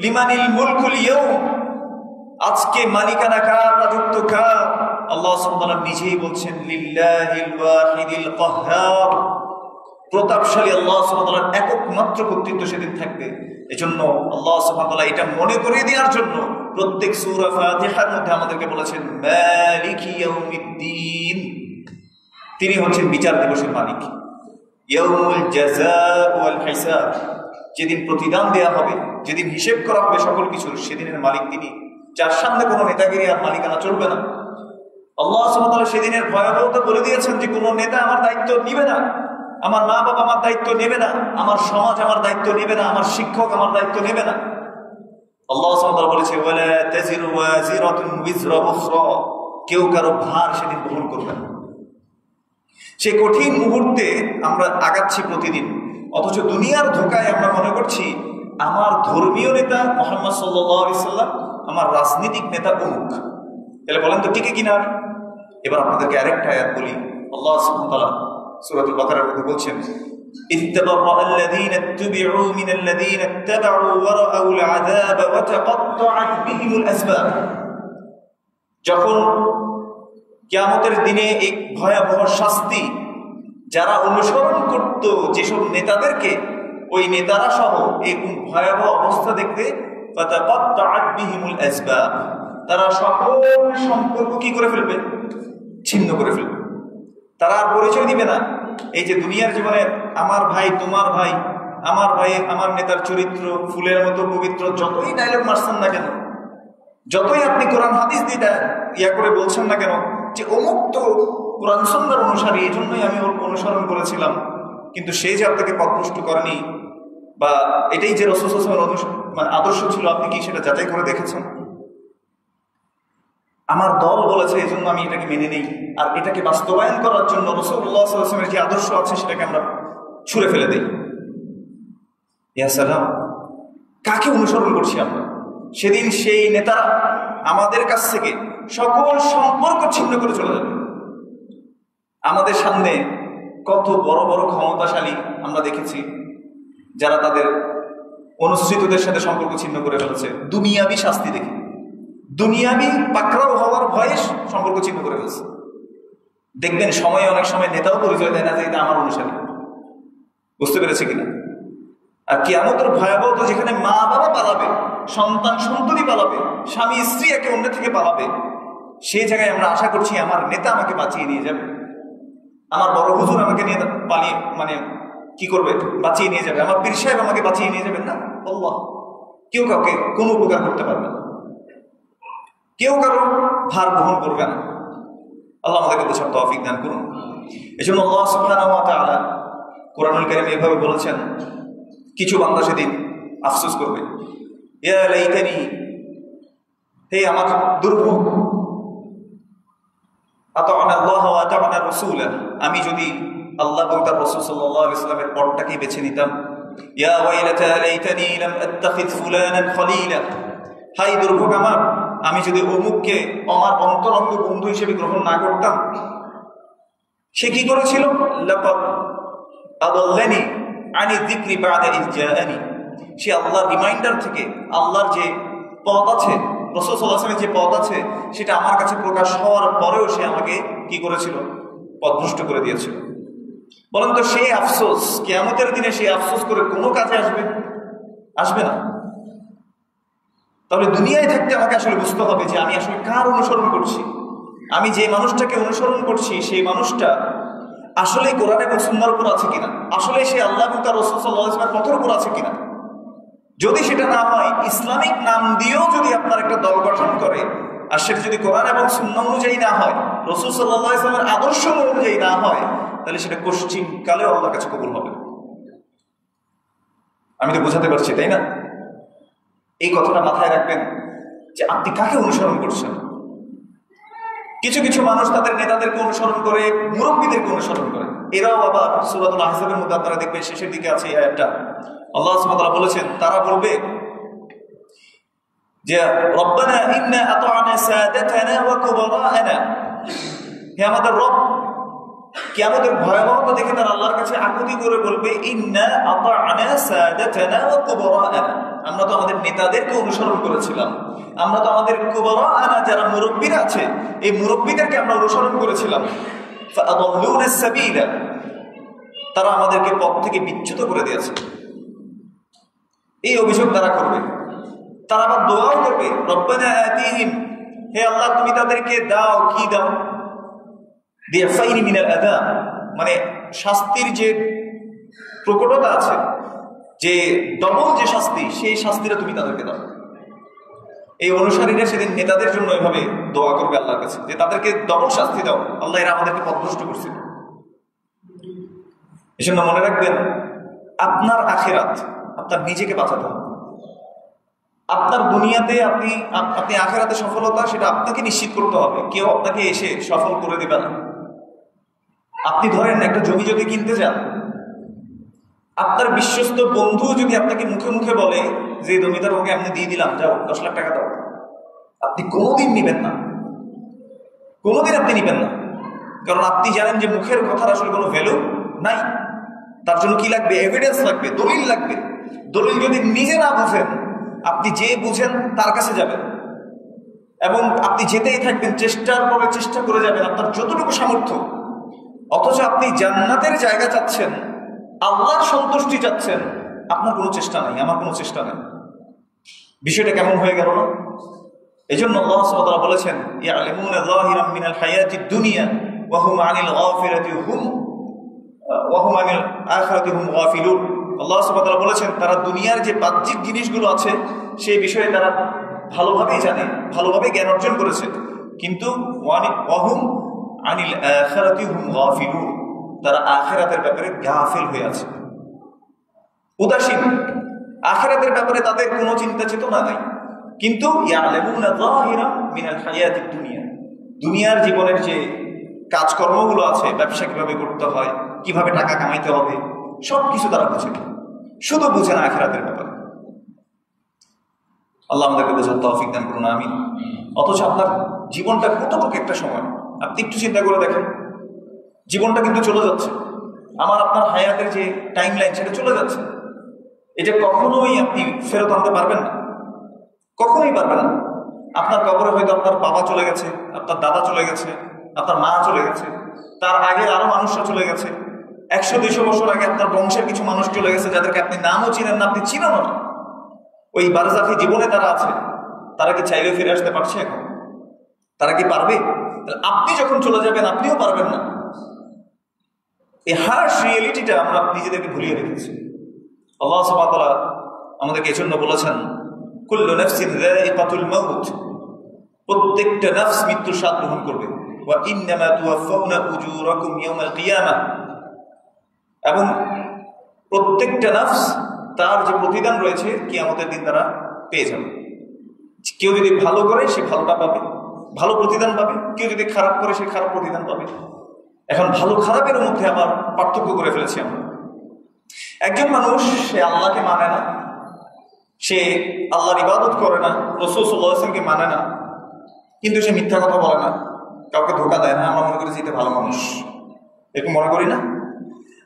লিমানিল মুলকুল ইয়াউম, আজকে মালিকানা কার, রাজত্ব কার? আল্লাহ সুবহানাহু ওয়া তাআলা নিজেই বলছেন, লিল্লাহিল ওয়াহিদিল কাহ্হার, প্রতাপশালী আল্লাহ সুবহানাহু ওয়া তাআলার একক মাত্র কর্তৃত্ব সেদিন থাকবে। এজন্য আল্লাহ সুবহানাহু ওয়া তাআলা এটা মনে করিয়ে দেওয়ার জন্য প্রত্যেক সূরা ফাতিহার মধ্যে আমাদেরকে বলেছেন, মালিকি ইয়াউমিদ্দিন, তিনি হচ্ছেন বিচার দিবসের মালিক। ইয়াউমুল জাযাআ ওয়াল হিসাব, যেদিন প্রতিদান দেয়া হবে, যেদিন হিসেব করা হবে সকল কিছুর, সেদিনের মালিক তিনি, যার সামনে কোনো নেতাগিরি আর মালিকানা চলবে না। আল্লাহ সুবহানাহু ওয়া তাআলা সেদিনের ভয়াবহতা বলে দিয়েছেন যে কোনো নেতা আমার দায়িত্ব নিবে না, আমার মা বাবা আমার দায়িত্ব নেবে না, আমার সমাজ আমার দায়িত্ব নেবে না, আমার শিক্ষক আমার দায়িত্ব নেবে না। আল্লাহ সুবহানাহু ওয়া তাআলা বলেছে, ওয়ালা তাজিরু ওয়াজিরাতুন উযরা উখরা, কেউ কারো ভার সেদিন বহন করবে না। সে কঠিন মুহূর্তে আমরা আগাচ্ছি প্রতিদিন, অথচ দুনিয়ার ধোকায় আমরা মনে করছি আমার ধর্মীয় নেতা মুহাম্মদ সাল্লাল্লাহু আলাইহি সাল্লাম, আমার রাজনৈতিক নেতা অমুক। তাহলে বলেন তো টিকে কিনা? এবার আপনাদেরকে আরেকটা আয়াত বলি। আল্লাহ সুবহানাহু ওয়া তাআলা সূরাতুল বাকারার মধ্যে বলছেন, ইত্তাবারা'আল্লাযীনা ইত্তাবি'উ মিনাল্লাযীনা ইত্তাবা'উ ওয়া রাআউল আযাবা ওয়া তাকাত্তা'আত বিহিমুল আসবাব। যখন কিয়ামতের দিনে এই ভয়াবহ শাস্তি যারা অনুসরণ করত যেসব নেতাদেরকে, ওই নেতারা সহ এই ভয়াবহ অবস্থা দেখতে, ফাতাকাত্তা'আত বিহিমুল আসবাব, তারা সকল সম্পর্ক কি করে ফেলবে? ছিন্ন করে ফেলবে। তারা আর পরিচয় দিবে না। এই যে দুনিয়ার জীবনে আমার ভাই তোমার ভাই, আমার ভাই আমার নেতার চরিত্র ফুলের মতো পবিত্র, যতই ডায়লগ মারছেন না কেন, যতই আপনি কোরআন হাদিস দিয়ে ইয়া করে বলছেন না কেন যে অমুক তো কোরআন সুন্নাহর অনুসারী, এই জন্যই আমি ওর অনুসরণ করেছিলাম, কিন্তু সে যে আপনাকে পথভ্রষ্ট করেনি, বা এটাই যে রাসূল সাল্লাল্লাহু আলাইহি ওয়াসাল্লামের আদর্শ ছিল, আপনি কি সেটা যাচাই করে দেখেছেন? আমার দল বলেছে এই জন্য আমি এটাকে মেনে নেই, আর এটাকে বাস্তবায়ন করার জন্য রাসূলুল্লাহ সাল্লাল্লাহু আলাইহি ওয়াসাল্লামের যে আদর্শ আছে সেটাকে আমরা ছুঁড়ে ফেলে দিই। ইয়া সালাম, কাকে অনুসরণ করছি আমরা? সেদিন সেই নেতারা আমাদের কাছ থেকে সকল সম্পর্ক ছিন্ন করে চলে যাবে। আমাদের সামনে কত বড় বড় ক্ষমতাশালী আমরা দেখেছি যারা তাদের অনুসৃতদের সাথে সম্পর্ক ছিন্ন করে ফেলেছে দুনিয়াবি শাস্তি দেখে, দুনিয়াবি পাকড়াও হওয়ার ভয়ে সম্পর্ক ছিন্ন করে ফেলছে। দেখবেন সময়ে অনেক সময় নেতাও পরিচয় দেয় না যে এটা আমার অনুসারী। বুঝতে পেরেছে কিনা? আর কিয়ামতের ভয়াবহ তো যেখানে মা বাবা পালাবে, সন্তান সন্ততি পালাবে, স্বামী স্ত্রী একে অন্য থেকে পালাবে, সেই জায়গায় আমরা আশা করছি আমার নেতা আমাকে বাঁচিয়ে নিয়ে যাবে। আমার বড় হুজুর আমাকে নিয়ে পালিয়ে কি করবে, বাঁচিয়ে নিয়ে যাবে, আমার পীর সাহেব আমাকে বাঁচিয়ে নিয়ে যাবেন না। আল্লাহ, কেউ কাউকে কোনো উপকার করতে পারবে না, কেউ কারো ভার বহন করবে না। আল্লাহ আমাদেরকে বোঝার তৌফিক দান করুন। এই জন্য আল্লাহ সুবহানাহু ওয়া তাআলা কোরআনুল কারীমে এভাবে বলেছেন, কিছু বান্দা সেদিন আফসোস করবে, ইয়া লাইতানি, হে আমার দুর্ভোগ, আতা'না আল্লাহ ওয়া আতা'না রাসূলা, আমি যদি আল্লাহ এবং তার রাসূল সাল্লাল্লাহু আলাইহি ওয়াসাল্লামের পথটাকেই বেছে নিতাম। ইয়া ওয়াইলাতা লাইতানি লাম আত্তাখিয ফুলানান খলীলা, হাই দুর্ভোগ আমার, আমি যদি অমুককে আমার অন্তরঙ্গ বন্ধু হিসেবে গ্রহণ না করতাম। সে কি করেছিল? লাকাদ আদাল্লানি আনি যিকরি বা'দা ইয জাআনি, সে আল্লাহর রিমাইন্ডার থেকে, আল্লাহর যে পথ আছে, রাসূল সাল্লাল্লাহু আলাইহি ওয়াসাল্লামের যে পথ আছে, সেটা আমার কাছে প্রকাশ হওয়ার পরেও সে আমাকে কি করেছিল? পথভ্রষ্ট করে দিয়েছিল। বলেন তো, সেই আফসোস কিয়ামতের দিনে সেই আফসোস করে কোনো কাজে আসবে না। তাহলে দুনিয়ায় থাকতে আমাকে আসলে বুঝতে হবে যে আমি আসলে কার অনুসরণ করছি। আমি যে মানুষটাকে অনুসরণ করছি সেই মানুষটা আসলে কোরআন এবং সুন্নাহর উপর আছে কিনা, আসলে সে আল্লাহ এবং তার রাসূল সাল্লাল্লাহু আলাইহি ওয়াসাল্লামের পথের উপর আছে কিনা। যদি সেটা না হয়, ইসলামিক নাম দিয়েও যদি আপনার একটা দল গঠন করে, আর সেটা যদি কোরআন এবং সুন্নাহ অনুযায়ী না হয়, রাসূল সাল্লাল্লাহু আলাইহি ওয়াসাল্লামের আদর্শ অনুযায়ী না হয়, তাহলে সেটা পশ্চিম কালেও আল্লাহর কাছে কবুল হবে। আমি তো বোঝাতে পারছি, তাই না? এই কথাটা মাথায় রাখবেন যে আপনি কাকে অনুসরণ করছেন। কিছু কিছু মানুষ তাদের নেতাদেরকে অনুসরণ করে, মুরব্বীদেরকে অনুসরণ করে। এরাও আবার সূরাতুল আহজাবের মধ্যে আপনারা দেখবেন শেষের দিকে আছে এই আয়াতটা, আল্লাহ সুবহানাহু ওয়া তাআলা বলেছেন, তারা বলবে যে রব্বানা ইন্না আতা'না সাদাতানা ওয়া কুবারা'না, হে আমাদের রব। কিয়ামতের ভয়াবহতা দেখে তারা আল্লাহর কাছে আকুতি করে বলবে, ইন্না আতা'না সাদাতানা ওয়া কুবারা'না, আমরা তো আমাদের নেতাদেরকে অনুসরণ করেছিলাম, আমরা তো আমাদের কুবারা'না যারা মুরব্বিরা আছে, এই মুরব্বিদেরকে আমরা অনুসরণ করেছিলাম। ফাআদাল্লুনা সাবিলা, তারা আমাদেরকে পথ থেকে বিচ্যুত করে দিয়েছে। এই অভিযোগ তারা করবে। তারা আবার দোয়াও করবে, রব্বানা আতিহিম, হে আল্লাহ তুমি তাদেরকে দাও, কি দাও? দিফাইনি মিনাল আযাব, মানে শাস্তির যে প্রকটতা আছে, যে ডবল যে শাস্তি, সেই শাস্তিটা তুমি তাদেরকে দাও। এই অনুসারীরা সেদিন নেতাদের জন্য এভাবে দোয়া করবে আল্লাহর কাছে যে তাদেরকে ডবল শাস্তি দাও, আল্লাহ এরা আমাদেরকে পথভ্রষ্ট করছিল। এজন্য মনে রাখবেন, আপনার আখিরাত আপনার নিজেকে বাঁচাতে হবে। আপনার দুনিয়াতে আপনি আখিরাতে সফলতা, সেটা আপনাকে নিশ্চিত করতে হবে, কেউ আপনাকে এসে সফল করে দেবে না। আপনি ধরেন একটা জমি যদি কিনতে যান, আপনার বিশ্বস্ত বন্ধু যদি আপনাকে মুখে মুখে বলে যে জমিদার ওকে আপনি দিয়ে দিলাম, যাও 10 লাখ টাকা দাও, আপনি কোনোদিন নিবেন না, কোনোদিন আপনি নিবেন না। কারণ আপনি জানেন যে মুখের কথার আসলে কোনো ভ্যালু নাই। তার জন্য কি লাগবে? এভিডেন্স লাগবে, দলিল লাগবে। দলিল যদি নিজে না বুঝেন, আপনি যে বুঝেন তার কাছে যাবেন এবং আপনি যেতেই থাকবেন, চেষ্টার পরে চেষ্টা করে যাবেন আপনার যতটুকু সামর্থ্য। অথচ আপনি জান্নাতের জায়গা চাচ্ছেন, আল্লাহর সন্তুষ্টি চাচ্ছেন, আপনার কোনো চেষ্টা নাই, আমার কোনো চেষ্টা নেই। বিষয়টা কেমন হয়ে গেল না? এই জন্য আল্লাহ সুবহানাহু ওয়া তাআলা বলেছেন, ইয়ালামুনা যাহিরাম মিনাল হায়াতিদ দুনিয়া ওয়া হুম আনিল গাফিরাতি আনিল আখিরাতি হুম গাফিলুন। আল্লাহ সুবহানাহু ওয়া তাআলা বলেছেন, তারা দুনিয়ার যে বাহ্যিক জিনিসগুলো আছে সেই বিষয়ে তারা ভালোভাবেই জানে, ভালোভাবে জ্ঞান অর্জন করেছে, কিন্তু ওয়া হুম আনিল আখিরাতি হুম গাফিলুন, তারা আখিরাতের ব্যাপারে গাফিল হয়ে আছে, উদাসীন। আখিরাতের ব্যাপারে তাদের কোনো চিন্তা চেতনা নাই। কিন্তু ইয়ালামুনা যাহিরাম মিনাল হায়াতিদ দুনিয়া, দুনিয়ার জীবনের যে কাজকর্মগুলো আছে, ব্যবসা কিভাবে করতে হয়, কিভাবে টাকা কামাইতে হবে, সব কিছু তারা বুঝে, শুধু বুঝে না আখিরাতের ব্যাপারে। আল্লাহ আমাদেরকে বোঝার তৌফিক দান করুন, আমিন। অথচ আপনার জীবনটা কতটুকু একটা সময়, আপনি একটু চিন্তা করে দেখেন, জীবনটা কিন্তু চলে যাচ্ছে। আমার আপনার হায়াতের যে টাইম লাইন, সেটা চলে যাচ্ছে। এটা কখনোই আপনি ফেরত আনতে পারবেন না, কখনোই পারবেন না। আপনার কবরে হয়তো আপনার বাবা চলে গেছে, আপনার দাদা চলে গেছে, আপনার মা চলে গেছে, তার আগে আরো মানুষরা চলে গেছে। 100-200 বছর আগে আপনার বংশের কিছু মানুষ চলে গেছে, যাদেরকে আপনি নামও চিনেন না, আপনি চিনেন না। ওই বারজাখী জীবনে তারা আছে, তারা কি চাইলেও ফিরে আসতে পারছে এখন? তারা কি পারবে? আপনি যখন চলে যাবেন আপনিও পারবেন না। এই হার্শ রিয়েলিটিটা আমরা নিজেদেরকে ভুলিয়ে রেখেছি। আল্লাহ সুবহানাহু ওয়া তাআলা আমাদেরকে এজন্য বলেছেন, কুল্লু নাফসিন যায়িকাতুল মাউত, প্রত্যেকটা নফস মৃত্যুর স্বাদ গ্রহণ করবে। ওয়া ইন্নামা তুওয়াফাউনা উজুরাকুম ইয়াওমাল কিয়ামাহ, এবং প্রত্যেকটা নফস তার যে প্রতিদান রয়েছে কিয়ামতের দিন তারা পেয়ে যাবে। কেউ যদি ভালো করে সে ভালোটা পাবে, ভালো প্রতিদান পাবে। কেউ যদি খারাপ করে সে খারাপ প্রতিদান পাবে। এখন ভালো খারাপের মধ্যে আবার পার্থক্য করে ফেলেছি আমরা। একজন মানুষ সে আল্লাহকে মানে না, সে আল্লাহর ইবাদত করে না, রাসূল সাল্লাল্লাহু আলাইহি ওয়াসাল্লামকে মানে না, কিন্তু সে মিথ্যা কথা বলে না, কাউকে ধোঁকা দেয় না। আমরা মনে করি যে এটা ভালো মানুষ, এরকম মনে করি না?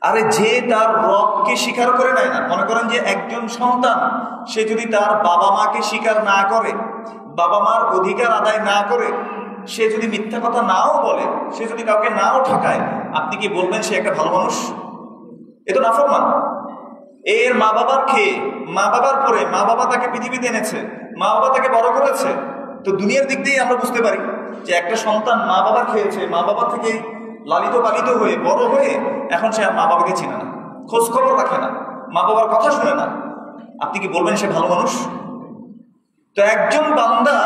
আরে যে তার রবকে স্বীকার করে নেয় না, মনে করেন যে একজন সন্তান সে যদি তার বাবা মাকে স্বীকার না করে, বাবা মার অধিকার আদায় না করে, সে যদি মিথ্যা কথা নাও বলে, সে যদি কাউকে নাও ঠকায়, আপনি কি বলবেন সে একটা ভালো মানুষ? এ তো নাফরমান। এর মা বাবার খেয়ে, মা বাবার পরে, মা বাবা তাকে পৃথিবীতে এনেছে, মা বাবা তাকে বড় করেছে। তো দুনিয়ার দিক দিয়ে আমরা বুঝতে পারি যে একটা সন্তান মা বাবার খেয়েছে, মা বাবা থেকে লালিত পালিত হয়ে বড় হয়ে এখন সে আর মা বাবাকে চিনে না, খোঁজ খবর রাখে না, মা বাবার কথা শুনে না। আপনি কি বলবেন সে ভালো মানুষ? তো একজন বান্দা,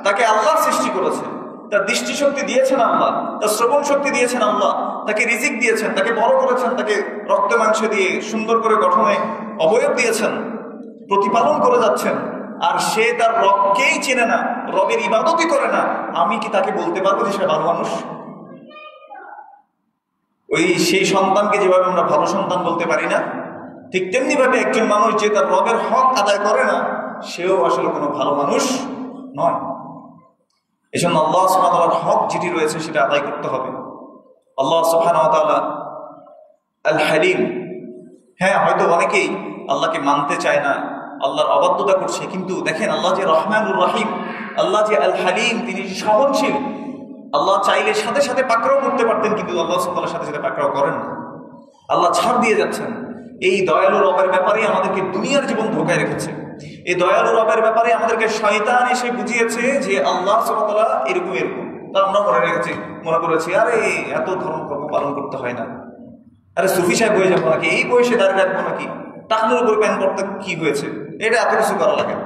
তাকে আল্লাহ সৃষ্টি করেছে, তার দৃষ্টিশক্তি দিয়েছেন আল্লাহ, তার শ্রবণ শক্তি দিয়েছেন আল্লাহ, তাকে রিজিক দিয়েছেন, তাকে বড় করেছেন, তাকে রক্ত মাংস দিয়ে সুন্দর করে গঠনে অবয়ব দিয়েছেন, প্রতিপালন করে যাচ্ছেন, আর সে তার রবকেই চেনে না, রবের ইবাদতই করে না। আমি কি তাকে বলতে পারবো যে সে ভালো মানুষ? ওই সেই সন্তানকে যেভাবে আমরা ভালো সন্তান বলতে পারি না, ঠিক তেমনি ভাবে একজন মানুষ যে তার রবের হক আদায় করে না, সেও আসলে কোনো ভালো মানুষ নয়। এই জন্য আল্লাহ সুবহানাহু ওয়া তাআলার হক যেটি রয়েছে সেটা আদায় করতে হবে। আল্লাহ সুবহানাহু ওয়া তাআলা আল হালিম। হ্যাঁ, হয়তো অনেকেই আল্লাহকে মানতে চায় না, আল্লাহর অবাধ্যতা করছে, কিন্তু দেখেন আল্লাহ যে রহমানুর রহিম, আল্লাহ যে আল হালিম, তিনি সহনশীল। আল্লাহ চাইলে সাথে সাথে পাকড়াও করতে পারতেন, কিন্তু আল্লাহ সুবহানাহু ওয়া তাআলার সাথে সাথে পাকড়াও করেন না। আল্লাহ ছাড় দিয়ে যাচ্ছেন। এই দয়ালু রবের ব্যাপারে আমাদেরকে দুনিয়ার জীবন ধোকায় রেখেছে। এই দয়ালু রবের ব্যাপারে আমাদেরকে শয়তান এসে বুঝিয়েছে যে আল্লাহ সুবহানাহু ওয়া তাআলা এরকম এরকম। তা আমরা মনে করেছি আরে এত ধর্ম কর্ম পালন করতে হয় না, আরে সুফি সাহেব হয়ে যাবো নাকি, এই বয়সে দাঁড়িয়ে রাখবো নাকি, টাকনুর উপর প্যান করতে কি হয়েছে, এটা এত কিছু করা লাগে।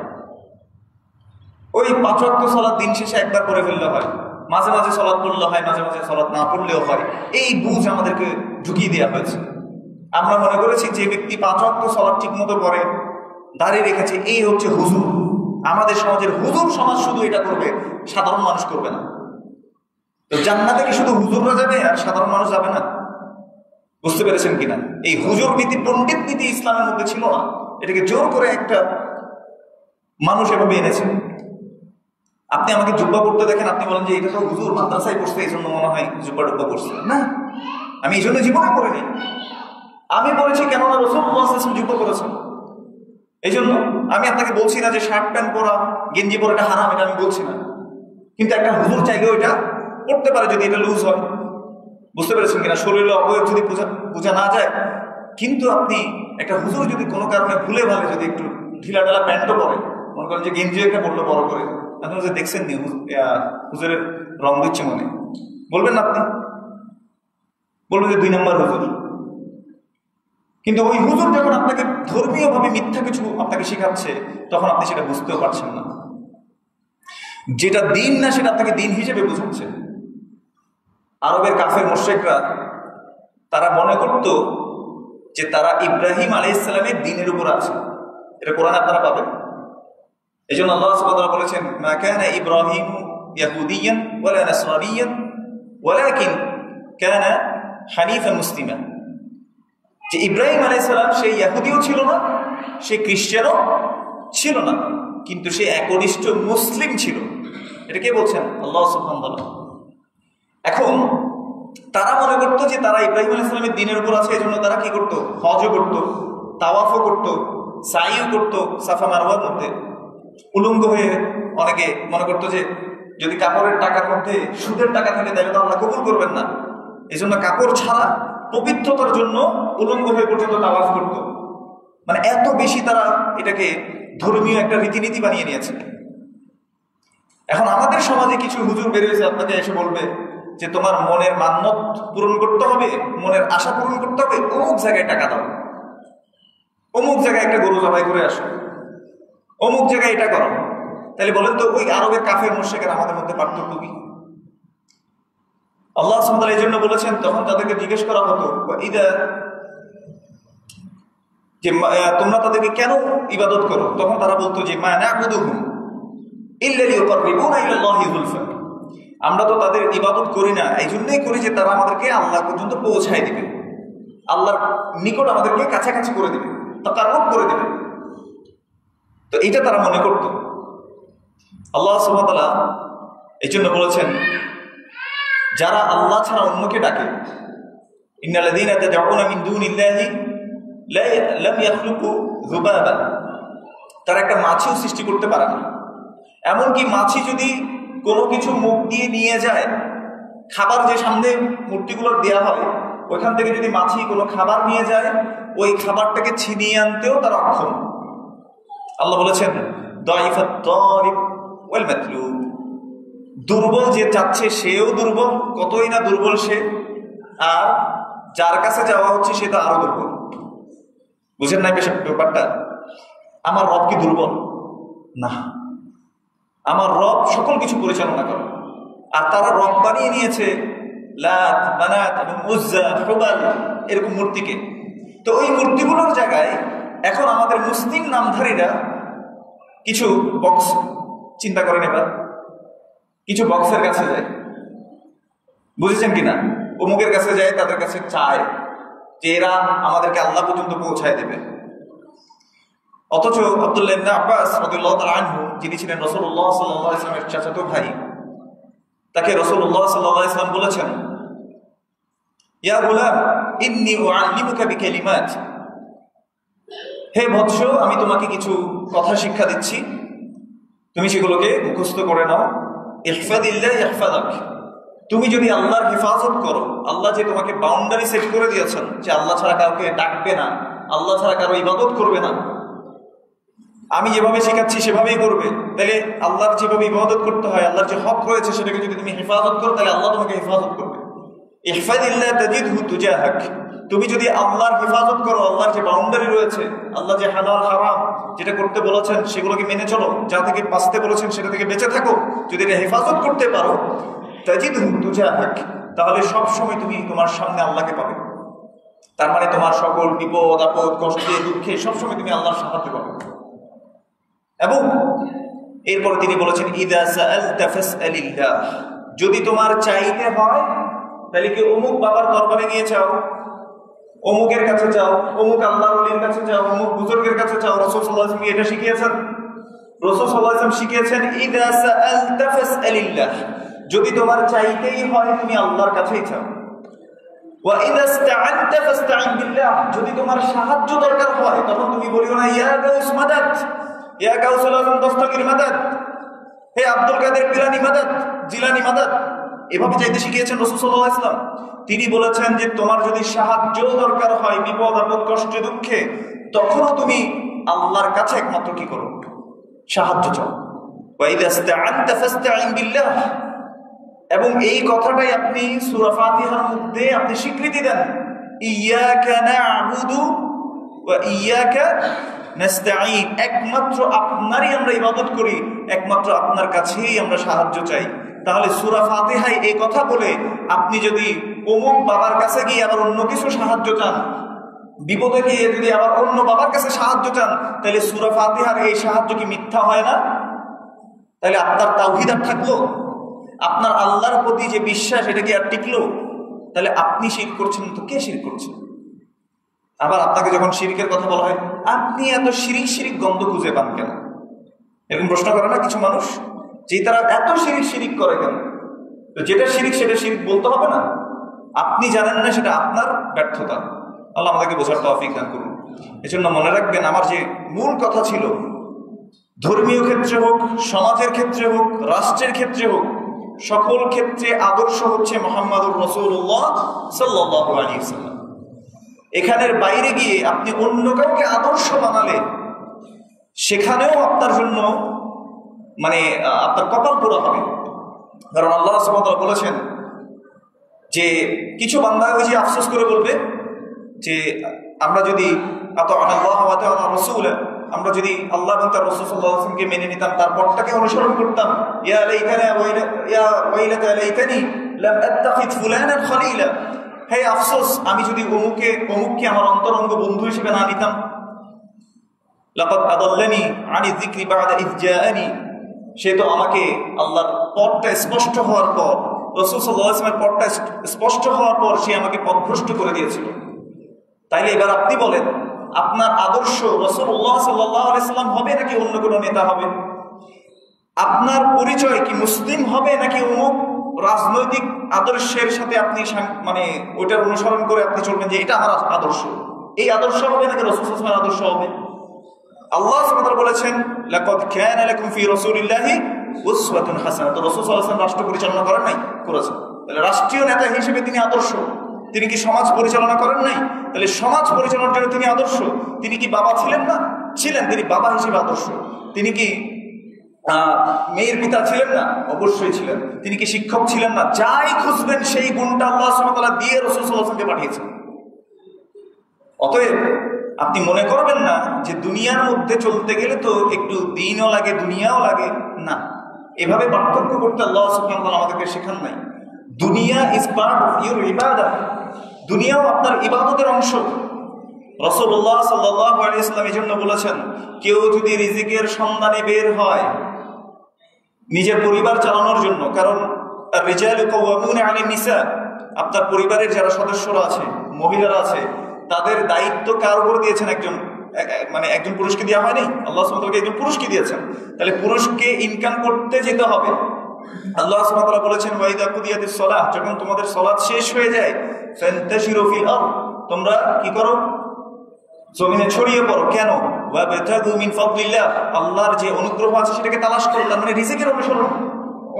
ওই 5 ওয়াক্ত সালাত দিন শেষে একবার করে ফেললে হয়, মাঝে মাঝে সালাত পড়লে হয়, মাঝে মাঝে সালাত না পড়লেও হয়। এই বুঝ আমাদেরকে ঢুকিয়ে দেওয়া হয়েছে। আমরা মনে করেছি যে ব্যক্তি 5 ওয়াক্ত সালাত ঠিক মতো করে, দাঁড়িয়ে রেখেছে, এই হচ্ছে হুজুর। আমাদের সমাজের হুজুর সমাজ শুধু এটা করবে, সাধারণ মানুষ করবে না। তো জান্নাতে কি শুধু হুজুররা যাবে আর সাধারণ মানুষ যাবে না? বুঝতে পেরেছেন কিনা? এই হুজুর নীতি, পণ্ডিত নীতি ইসলামের মধ্যে ছিল না। এটাকে জোর করে একটা মানুষ এভাবে এনেছে। আপনি আমাকে জুব্বা পড়তে দেখেন, আপনি বলেন যে এটা তো হুজুর মাদ্রাসায় পড়ছে, এই জন্য মনে হয় জুব্বা টুব্বা পড়ছে। না, আমি এই জন্য জীবনে পড়িনি। আমি বলেছি কেননা রাসূলুল্লাহ সাল্লাল্লাহু আলাইহি ওয়াসাল্লাম জুব্বা পড়েছেন, এই জন্য। আমি আপনাকে বলছি না যে শার্ট প্যান্ট পরা, গেঞ্জি পরা এটা হারাম, এটা আমি বলছি না। কিন্তু একটা হুজুর চাইলেও এটা পড়তে পারে যদি এটা লুজ হয়। বুঝতে পেরেছেন কিনা? শরীরের অবয়ব যদি বোঝা না যায়। কিন্তু আপনি একটা হুজুর যদি কোনো কারণে ভুলে ভালে যদি একটু ঢিলা ঢালা প্যান্টও পরে, মনে করেন যে গেঞ্জি একটা পড়লো বড় করে, আপনি যে দেখছেন নি হুজুরের রং দিচ্ছে মনে, বলবেন না? আপনি বলবেন যে 2 নম্বর হুজুর। কিন্তু ওই হুজুর যখন আপনাকে ধর্মীয়ভাবে মিথ্যা কিছু আপনাকে শেখাচ্ছে, তখন আপনি সেটা বুঝতেও পারছেন না। যেটা দিন না সেটা আপনাকে দিন হিসেবে বোঝাচ্ছে। আরবের কাফের মুশরিকরা তারা মনে করত যে তারা ইব্রাহিম আলাইহিস সালামের দ্বীনের উপর আছে। এটা কোরআনে আপনারা পাবেন। এই জন্য আল্লাহ সুবহানাহু ওয়া তাআলা বলেছেন, মা কানা ইব্রাহিম ইয়াহুদিয়ান ওয়ালা নাসরানিয়ান ওয়ালাকিন কানা হানিফান মুসলিমা। যে ইব্রাহিম আলাইহিস সালাম সে ইহুদিও ছিল না, সে খ্রিস্টানও ছিল না, কিন্তু সে একনিষ্ঠ মুসলিম ছিল। এটা কে বলছেন? আল্লাহ সুবহানাহু ওয়া তাআলা। এখন তারা মনে করতো যে তারা ইব্রাহিম আলাইহিস সালামের দ্বীনের উপর আছে, এই জন্য তারা কি করতো? হজও করতো, তাওয়াফও করতো, সাইও করতো সাফা মারওয়ার মধ্যে উলঙ্গ হয়ে। অনেকে মনে করতো যে যদি কাপড়ের টাকার মধ্যে সুদের টাকা থাকে তাহলে তো আল্লাহ কবুল করবেন না, এই জন্য কাপড় ছাড়া পবিত্রতার জন্য উলঙ্গ হয়ে পর্যন্ত তাওয়াফ করত। মানে এত বেশি তারা এটাকে ধর্মীয় একটা রীতিনীতি বানিয়ে নিয়েছে। এখন আমাদের সমাজে কিছু হুজুর বেরিয়েছে, আপনাকে এসে বলবে যে তোমার মনের মান্যত পূরণ করতে হবে, মনের আশা পূরণ করতে হবে, অমুক জায়গায় টাকা দাও, অমুক জায়গায় একটা গরু জবাই করে আসো, অমুক জায়গায় এটা করো। তাহলে বলেন তো ওই আরবের কাফের মুশরিকের আমাদের মধ্যে পার্থক্য কি? আল্লাহ সুবহানাহু ওয়া তাআলা এই জন্য বলেছেন, তখন তাদেরকে জিজ্ঞেস করা হতো যে তোমরা তাদেরকে কেন ইবাদত করো, তখন তারা বলতো যে মা না'বুদুহুম ইল্লা লিয়ুকাররিবুনা ইলাল্লাহি যুলফা, আমরা তো তাদের ইবাদত করি না এই জন্যই করি যে তারা আমাদেরকে আল্লাহ পর্যন্ত পৌঁছায় দিবে, আল্লাহর নিকট আমাদেরকে কাছাকাছি করে দিবে, তাকাররুব করে দিবে। তো এটা তারা মনে করত। আল্লাহ সুবহানাহু ওয়া তাআলা এই জন্য বলেছেন, যারা আল্লাহ ছাড়া অন্যকে ডাকে, ইন্নাল্লাযীনা তাদউনা মিন দুনিল্লাহি লাম ইয়াখলুকু যুবাবা, তারা একটা মাছিও সৃষ্টি করতে পারে না। এমনকি মাছি যদি কোনো কিছু মুখ দিয়ে নিয়ে যায়, খাবার যে সামনে মূর্তিগুলোর দেওয়া হয় ওইখান থেকে যদি মাছি কোনো খাবার নিয়ে যায়, ওই খাবারটাকে ছিনিয়ে আনতেও তারা অক্ষম। আল্লাহ বলেছেন দাইফাত তারিব ওয়াল মাতলুব, দুর্বল যে চাচ্ছে সেও দুর্বল, কতই না দুর্বল সে, আর যার কাছে যাওয়া হচ্ছে সে তো আরো দুর্বল। বুঝেন নাই ব্যাপারটা? আমার রব কি দুর্বল? না, আমার রব সকল কিছু পরিচালনা করে। আর তারা রব বানিয়ে নিয়েছে লাত, মানাত এবং উজ্জা, হুবাল এরকম মূর্তিকে। তো ওই মূর্তিগুলোর জায়গায় এখন আমাদের মুসলিম নামধারীরা কিছু বক্স, চিন্তা করেন এবার, কিছু বক্সের কাছে যায়, বুঝেছেন কিনা? অমুকের কাছে যায়, তাদের কাছে চায় যে এরা আমাদেরকে আল্লাহ পর্যন্ত পৌঁছায় দেবে। অথচ আব্দুল্লাহ ইবনে আব্বাস রাদিয়াল্লাহু তাআলা আনহু, যিনি ছিলেন রাসূলুল্লাহ সাল্লাল্লাহু আলাইহি ওয়াসাল্লামের চাচাতো ভাই, তাকে রাসূলুল্লাহ সাল্লাল্লাহু আলাইহি ওয়াসাল্লাম বলেছেন, ইয়া গুলাম ইন্নী উআল্লিমুকা বিকালিমাত, হে বৎস, আমি তোমাকে কিছু কথা শিক্ষা দিচ্ছি, তুমি সেগুলোকে মুখস্থ করে নাও। ইহফাদিল্লাহ ইহফাদাক, তুমি যদি আল্লাহর হেফাজত করো, আল্লাহ যে তোমাকে বাউন্ডারি সেট করে দিয়েছেন যে আল্লাহ ছাড়া কাউকে ডাকবে না, আল্লাহ ছাড়া কারো ইবাদত করবে না, আমি যেভাবে শেখাচ্ছি সেভাবেই করবে, তাহলে আল্লাহর যেভাবে ইবাদত করতে হয়, আল্লাহর যে হক রয়েছে সেটাকে যদি তুমি হেফাজত করো, তাহলে আল্লাহ তোমাকে হেফাজত করবে। ইহফাদিল্লাহ তাজিদহু তুজাহাক, তুমি যদি আল্লাহর হেফাজত করো, আল্লাহর যে বাউন্ডারি রয়েছে, আল্লাহ যে হালাল হারাম যেটা করতে বলেছেন সেগুলোকে মেনে চলো, যা থেকে বাঁচতে বলেছেন সেটা থেকে বেঁচে থাকো, যদি এটা হেফাজত করতে পারো, তাজিদহু তুজাহাক, তাহলে সব সময় তুমি তোমার সামনে আল্লাহকে পাবে। তার মানে তোমার সকল বিপদ আপদ কষ্টে দুঃখে সবসময় তুমি আল্লাহর সাহায্য পাবে। এবং এরপর তিনি বলেছেন, ইদা সাআলতা ফাসআলিল্লাহ, যদি তোমার চাইতে হয় তাহলে কি অমুক বাবার দরবারে গিয়ে চাও, অমুকের কাছে চাও, অমুক আল্লাহর ওলির কাছে চাও, অমুক বুজুর্গের কাছে চাও। রাসূল সাল্লাল্লাহু আলাইহি ওয়াসাল্লাম এটা শিখিয়েছেন। রাসূল সাল্লাল্লাহু আলাইহি ওয়াসাল্লাম শিখিয়েছেন, ইদা সাআলতা ফাসআলিল্লাহ, যদি তোমার চাইতেই হয় তুমি আল্লাহর কাছেই চাও। ওয়া ইদা ইসতাআনতা ফাসতাঈন বিল্লাহ, যদি তোমার সাহায্য দরকার হয় তখন তুমি বলিও না ইয়া গাউস মাদাদ, ইয়া গাউসুল আযম দস্তগীর মাদাদ, হে আব্দুল কাদের পিলানী মাদাদ, জিলানী মাদাদ, এভাবে চাইতে শিখিয়েছেন রাসূল সাল্লাল্লাহু আলাইহি ওয়াসাল্লাম। তিনি বলেছেন যে তোমার যদি সাহায্য দরকার হয় বিপদ আপদ কষ্টে দুঃখে, তখনও তুমি আল্লাহর কাছে একমাত্র কি করো? সাহায্য চাও। ওয়া ইদা ইসতাআনতা ফাসতাঈন বিল্লাহ, এবং এই কথাটাই আপনি সূরা ফাতিহার মধ্যে আপনি স্বীকৃতি দেন, ইয়াকা না'বুদু ওয়া ইয়াকা নাস্তাঈন, একমাত্র আপনারই আমরা ইবাদত করি, একমাত্র আপনার কাছেই আমরা সাহায্য চাই। তাহলে সূরা ফাতিহায় এই কথা বলে আপনি যদি অমুক বাবার কাছে গিয়ে আবার অন্য কিছু সাহায্য চান, বিপদে গিয়ে যদি আবার অন্য বাবার কাছে সাহায্য চান, তাহলে সূরা ফাতিহার এই সাহায্য কি মিথ্যা হয় না? তাহলে আপনার তাওহীদ আর থাকলো? আপনার আল্লাহর প্রতি যে বিশ্বাস এটা কি আর টিকলো? তাহলে আপনি শিরক করছেন, তো কে শিরক করছে? আবার আপনাকে যখন শিরকের কথা বলা হয়, আপনি এত শিরিক শিরিক গন্ধ খুঁজে পান কেন? এরকম প্রশ্ন করে না কিছু মানুষ, যে তারা এত শিরিক শিরিক করে কেন? তো যেটা শিরিক সেটা শিরিক বলতে হবে না? আপনি জানেন না, সেটা আপনার ব্যর্থতা। আল্লাহ আমাদেরকে বোঝার তৌফিক দান করুন। এজন্য মনে রাখবেন, আমার যে মূল কথা ছিল, ধর্মীয় ক্ষেত্রে হোক, সমাজের ক্ষেত্রে হোক, রাষ্ট্রের ক্ষেত্রে হোক, সকল ক্ষেত্রে আদর্শ হচ্ছে মুহাম্মাদুর রাসূলুল্লাহ সাল্লাল্লাহু আলাইহি ওয়াসাল্লাম। এখানের বাইরে গিয়ে আপনি অন্য কাউকে আদর্শ বানালে সেখানেও আপনার জন্য আপনার কপাল পোড়া হবে। কারণ আল্লাহ সুবহানাহু ওয়া তাআলা বলেছেন, যে কিছু বান্দা ওই যে আফসোস করে বলবে যে আমরা যদি আমরা যদি আল্লাহ এবং তার রাসূল সাল্লাল্লাহু আলাইহি ওয়াসাল্লামকে মেনে নিতাম, তার পথটাকে অনুসরণ করতাম, ইয়া লাইতানি ওয়াইলাতা লাইতানি লাম আত্তাখিদ ফুলানান খলিলা, হে আফসোস আমি যদি অমুককে আমার অন্তরঙ্গ বন্ধু হিসেবে না নিতাম। লাকাদ আদাল্লানি আনি যিকরি বা'দা ইয জাআনি, সে তো আমাকে আল্লাহর পথটা স্পষ্ট হওয়ার পর, রাসূল সাল্লাল্লাহু আলাইহি ওয়াসাল্লামের পথটা স্পষ্ট হওয়ার পর সে আমাকে পথভ্রষ্ট করে দিয়েছিল। তাইলে এবার আপনি বলেন, আপনার আদর্শ রাসূলুল্লাহ সাল্লাল্লাহু আলাইহি ওয়াসাল্লাম হবে নাকি অন্য কোনো নেতা হবে? আপনার পরিচয় কি মুসলিম হবে নাকি অমুক রাজনৈতিক আদর্শের সাথে আপনি মানে ওইটার অনুসরণ করে আপনি চলবেন যে এটা আমার আদর্শ? এই আদর্শ হবে নাকি রাসূল সাল্লাল্লাহু আলাইহি ওয়াসাল্লামের আদর্শ হবে? আল্লাহ সুবহানাহু ওয়া তাআলা বলেছেন, লাকাদ কানা লাকুম ফি রাসূলিল্লাহি উসওয়াতুন হাসানাহ। তো রাসূল সাল্লাল্লাহু আলাইহি ওয়াসাল্লাম রাষ্ট্র পরিচালনা করেন নাই? করেছেন। তাহলে রাষ্ট্রীয় নেতা হিসেবে তিনি আদর্শ, তিনি কি সমাজ পরিচালনা করেন নাই? তাহলে সমাজ পরিচালনার জন্য তিনি আদর্শ। তিনি কি বাবা ছিলেন না? ছিলেন, তিনি বাবা হিসেবে আদর্শ। তিনি কি মেয়ের পিতা ছিলেন না? অবশ্যই ছিলেন। তিনি কি শিক্ষক ছিলেন না? যাই খুঁজবেন সেই গুণটা আল্লাহ সুবহানাহু ওয়া তাআলা দিয়ে রাসূল সাল্লাল্লাহু আলাইহি ওয়াসাল্লামকে পাঠিয়েছেন। অতএব আপনি মনে করবেন না যে দুনিয়ার মধ্যে চলতে গেলে তো একটু দিনও লাগে দুনিয়াও লাগে, না, এভাবে পার্থক্য করতে আল্লাহ সুবহানাহু ওয়া তাআলা আমাদেরকে শেখান নাই। দুনিয়া ইজ পার্ট অফ ইউর ইবাদত, দুনিয়াও আপনার ইবাদতের অংশ। রাসূলুল্লাহ সাল্লাল্লাহু আলাইহি ওয়াসাল্লাম এই জন্য বলেছেন, কেউ যদি রিজিকের সন্ধানে বের হয় নিজের পরিবার চালানোর জন্য, কারণ আর-রিজালু কাওয়ামুনা আলান নিসা, আপনার পরিবারের যারা সদস্যরা আছে, মহিলারা আছে, তাদের দায়িত্ব কার উপর দিয়েছেন? একজন পুরুষকে দেওয়া হয়নি? আল্লাহ সুবহানাহু ওয়া তাআলা একজন পুরুষকে দিয়েছেন। তাহলে পুরুষকে ইনকাম করতে যেতে হবে। আল্লাহ সুবহানাহু ওয়া তাআলা বলেছেন, ওয়া ইযা কুদিয়াতিস সালাহ, যখন তোমাদের সালাত শেষ হয়ে যায়, ফান্তাশিরু ফিল আরদ, তোমরা কি করো? জমিনে ছড়িয়ে পড়ো। কেন? ওয়াবতাগু মিন ফাদলিল্লাহ, আল্লাহর যে অনুগ্রহ আছে সেটাকে তালাশ করো, তার মানে রিজিকের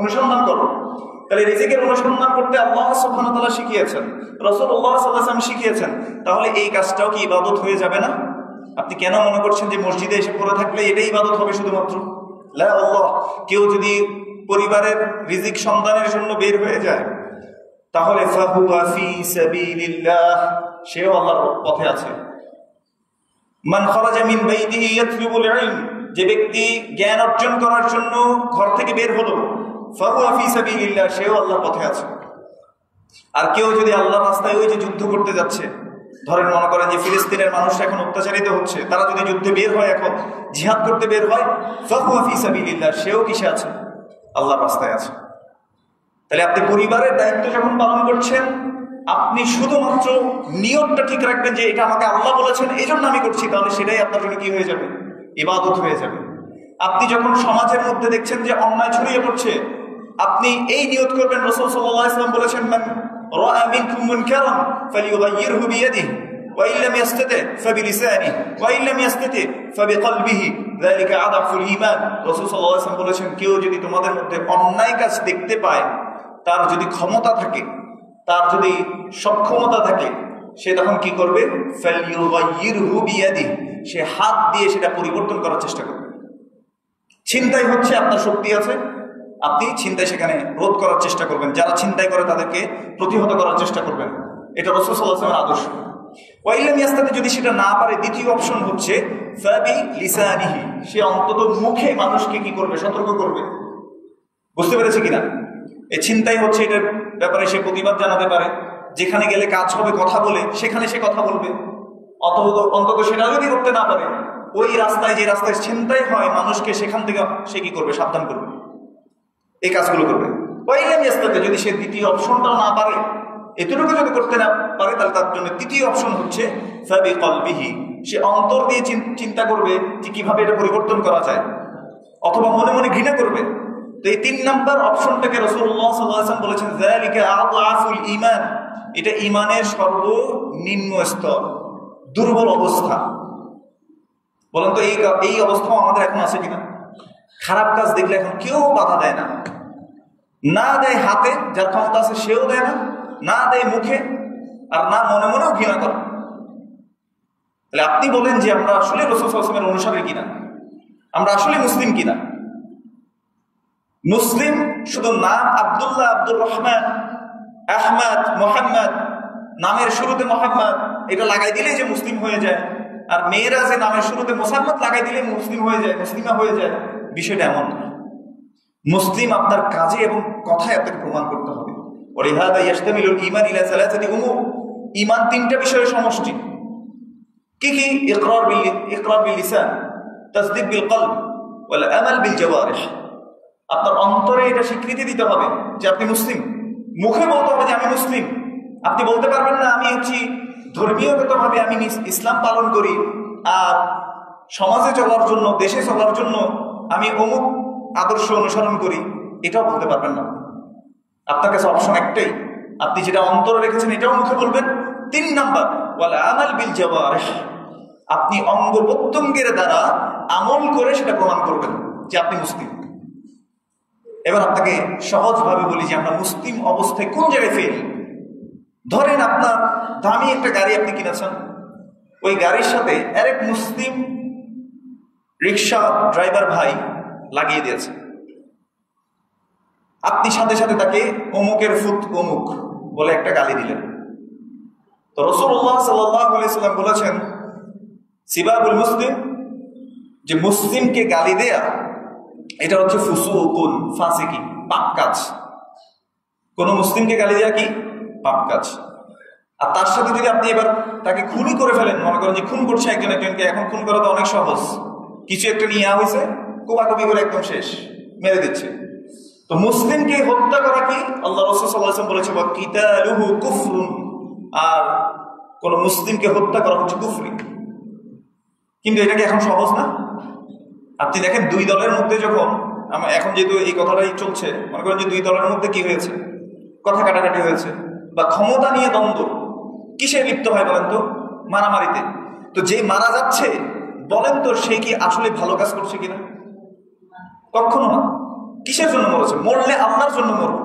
অনুসন্ধান করো। তাহলে রিজিকের অনুসন্ধান করতে আল্লাহ সুবহানাহু ওয়া তাআলা শিখিয়েছেন, রাসূলুল্লাহ সাল্লাল্লাহু আলাইহি ওয়াসাল্লাম শিখিয়েছেন। তাহলে এই কাজটাও কি ইবাদত হয়ে যাবে না? আপনি কেন মনে করছেন যে মসজিদে এসে পড়ে থাকলে এটাই ইবাদত হবে শুধুমাত্র? লা আল্লাহ, কেউ যদি পরিবারের রিজিক সন্ধানের জন্য বের হয়ে যায়, তাহলে ফাহুয়া ফি সাবিলিল্লাহ, সেও আল্লাহর পথে আছে। মান খারাজা মিন বাইতিহি ইয়াতলুবুল ইলম, যে ব্যক্তি জ্ঞান অর্জন করার জন্য ঘর থেকে বের হলো, ফাহুয়া ফি সাবিলিল্লাহ, সেও আল্লাহর পথে আছে। আর কেউ যদি আল্লাহর রাস্তায় ওই যে যুদ্ধ করতে যাচ্ছে, ধরেন মনে করেন যে ফিলিস্তিনের মানুষরা এখন অত্যাচারিত হচ্ছে, তারা যদি যুদ্ধে বের হয়, এখন জিহাদ করতে বের হয়, ফাহুয়া ফি সাবিলিল্লাহ, সেও কিসে আছে? আল্লাহর রাস্তায় আছে। তাহলে আপনি পরিবারের দায়িত্ব যখন পালন করছেন, আপনি শুধুমাত্র নিয়তটা ঠিক রাখবেন যে এটা আমাকে আল্লাহ বলেছেন এই জন্য আমি করছি, তাহলে সেটাই আপনার জন্য কি হয়ে যাবে? ইবাদত হয়ে যাবে। আপনি যখন সমাজের মধ্যে দেখছেন যে অন্যায় ছড়িয়ে পড়ছে, আপনি এই নিয়ত করবেন, রাসূল সাল্লাল্লাহু আলাইহি ওয়াসাল্লাম বলেছেন, মান রাআ মিনকুম মুনকারান ফালিয়ুগাইয়িরহু বিয়াদিহি ওয়া ইন লাম ইয়াস্তাতি ফাবিলিসানিহি ওয়া ইন লাম ইয়াস্তাতি ফাবিকলবিহি যালিকা আদাফুল ঈমান। রাসূল সাল্লাল্লাহু আলাইহি ওয়াসাল্লাম বলেছেন, কেউ যদি তোমাদের মধ্যে অন্যায় কাজ দেখতে পায়, তার যদি ক্ষমতা থাকে, তার যদি সক্ষমতা থাকে, সে তখন কি করবে? ফালিয়ুগাইয়িরহু বিয়াদিহি, সে হাত দিয়ে সেটা পরিবর্তন করার চেষ্টা করবে। ছিনতাই হচ্ছে, আপনার শক্তি আছে, আপনি ছিনতাই সেখানে রোধ করার চেষ্টা করবেন, যারা ছিনতাই করে তাদেরকে প্রতিহত করার চেষ্টা করবেন। এটা রাসূল সাল্লাল্লাহু আলাইহি ওয়াসাল্লামের আদর্শ। ওয়া ইল্লাম ইয়াস্তাতি, যদি সেটা না পারে, দ্বিতীয় অপশন হচ্ছে ফাবি লিসানিহি, সে অন্তত মুখে মানুষকে কি করবে? সতর্ক করবে। বুঝতে পেরেছে কিনা? এই ছিনতাই হচ্ছে, এটার ব্যাপারে সে প্রতিবাদ জানাতে পারে, যেখানে গেলে কাজ হবে কথা বলে, সেখানে সে কথা বলবে। অন্তত সেটা যদি করতে না পারে, ওই রাস্তায়, যে রাস্তায় ছিনতাই হয় মানুষকে, সেখান থেকে সে কি করবে? সাবধান করবে, এই কাজগুলো করবে। ওয়াইলাম ইয়াস্তাতি, যদি সে দ্বিতীয় অপশনটাও না পারে, এতটুকু যদি করতে না পারে, তাহলে তার জন্য তৃতীয় অপশন হচ্ছে ফাবিকলবিহি, সে অন্তর দিয়ে চিন্তা করবে যে কিভাবে এটা পরিবর্তন করা যায়, অথবা মনে মনে ঘৃণা করবে। তো এই 3 নাম্বার অপশনটাকে রাসূলুল্লাহ সাল্লাল্লাহু আলাইহি ওয়াসাল্লাম বলেছেন, যালিকা আযআফুল ঈমান, এটা ঈমানের সর্বনিম্ন স্তর, দুর্বল অবস্থা। বলেন তো এই অবস্থাও আমাদের এখন আছে কিনা? খারাপ কাজ দেখলে এখন কেউ বাধা দেয় না, না দেয় হাতে, যার ক্ষমতা আছে সেও দেয় না, না দেয় মুখে, আর না মনে মনেও ঘৃণা করে। তাহলে আপনি বলেন যে আমরা আসলে রাসূল সাল্লাল্লাহু আলাইহি ওয়াসাল্লামের অনুসারী কিনা, আমরা আসলে মুসলিম কিনা? মুসলিম শুধু নাম আব্দুল্লাহ, আব্দুর রহমান, আহমদ, মোহাম্মদ, নামের শুরুতে মোহাম্মদ এটা লাগাই দিলেই যে মুসলিম হয়ে যায়, আর মেয়েরা যে নামের শুরুতে মোসাম্মদ লাগাই দিলে মুসলিম হয়ে যায়, মুসলিমা হয়ে যায়, বিষয়টা এমন না। মুসলিম আপনার কাজে এবং কথায় আপনাকে প্রমাণ করতে হবে। ওয়ালিহাযা ইয়াশতামিলুল ঈমান ইলা সালাসাতি উমুর, ঈমান তিনটা বিষয়ের সমষ্টি। কি কি? ইকরার বিল লিসান, তাসদীক বিল কলব, ওয়াল আমাল বিল জাওয়ারিহ। আপনার অন্তরে এটা স্বীকৃতি দিতে হবে যে আপনি মুসলিম, মুখে বলতে হবে যে আমি মুসলিম। আপনি বলতে পারবেন না আমি হচ্ছি ধর্মীয়গতভাবে আমি ইসলাম পালন করি, আর সমাজে চলার জন্য, দেশে চলার জন্য আমি অমুক আদর্শ অনুসরণ করি, এটাও বলতে পারবেন না। আপনার কাছে অপশন একটাই, আপনি যেটা অন্তরে রেখেছেন এটাও মুখে বলবেন। 3 নাম্বার, ওয়াল আমাল বিল জাওয়ারিহ, আপনি অঙ্গ প্রত্যঙ্গের দ্বারা আমল করে সেটা প্রমাণ করবেন যে আপনি মুসলিম। এবার আপনাকে সহজভাবে বলি যে আমরা মুসলিম অবস্থায় কোন জায়গায় ফেল। ধরেন আপনার দামি একটা গাড়ি আপনি কিনেছেন, ওই গাড়ির সাথে আরেক মুসলিম রিক্সা ড্রাইভার ভাই লাগিয়ে দিয়েছে। আপনি সাথে সাথে তাকে অমুকের ফুত অমুক বলে একটা গালি দিলেন। তো রাসূলুল্লাহ সাল্লাল্লাহু আলাইহি সাল্লাম বলেছেন, সিবাবুল মুসলিম, যে মুসলিমকে গালি দেয়া এটা হচ্ছে ফুসুকুন, ফাসিকি, পাপ কাজ। কোন মুসলিমকে গালি দেয়া কি? পাপ কাজ। আর তার সাথে যদি আপনি এবার তাকে খুনই করে ফেলেন, মনে করেন যে খুন করছে একজন একজনকে, এখন খুন করা তো অনেক সহজ, কিছু একটা নিয়ে হয়েছে, কোপাকুপি করে একদম শেষ, মেরে দিচ্ছে। তো মুসলিমকে হত্যা করা কি? আল্লাহ রাসূল সাল্লাল্লাহু আলাইহি ওয়াসাল্লাম বলেছে, ওয়া কিতালুহু কুফরুন, আর কোন মুসলিমকে হত্যা করা হচ্ছে কুফরি। কিন্তু এটা কি এখন সহজ না? আপনি দেখেন দুই দলের মধ্যে যখন, এখন যেহেতু এই কথাটাই চলছে, মনে করেন যে দুই দলের মধ্যে কি হয়েছে, কথা কাটাকাটি হয়েছে, বা ক্ষমতা নিয়ে দ্বন্দ্ব, কিসে লিপ্ত হয় বলেন তো? মারামারিতে। তো যে মারা যাচ্ছে, বলেন তো সে কি আসলে ভালো কাজ করছে কিনা? কখনো না। কিসের জন্য মরেছে? মরলে আল্লাহর জন্য মরব।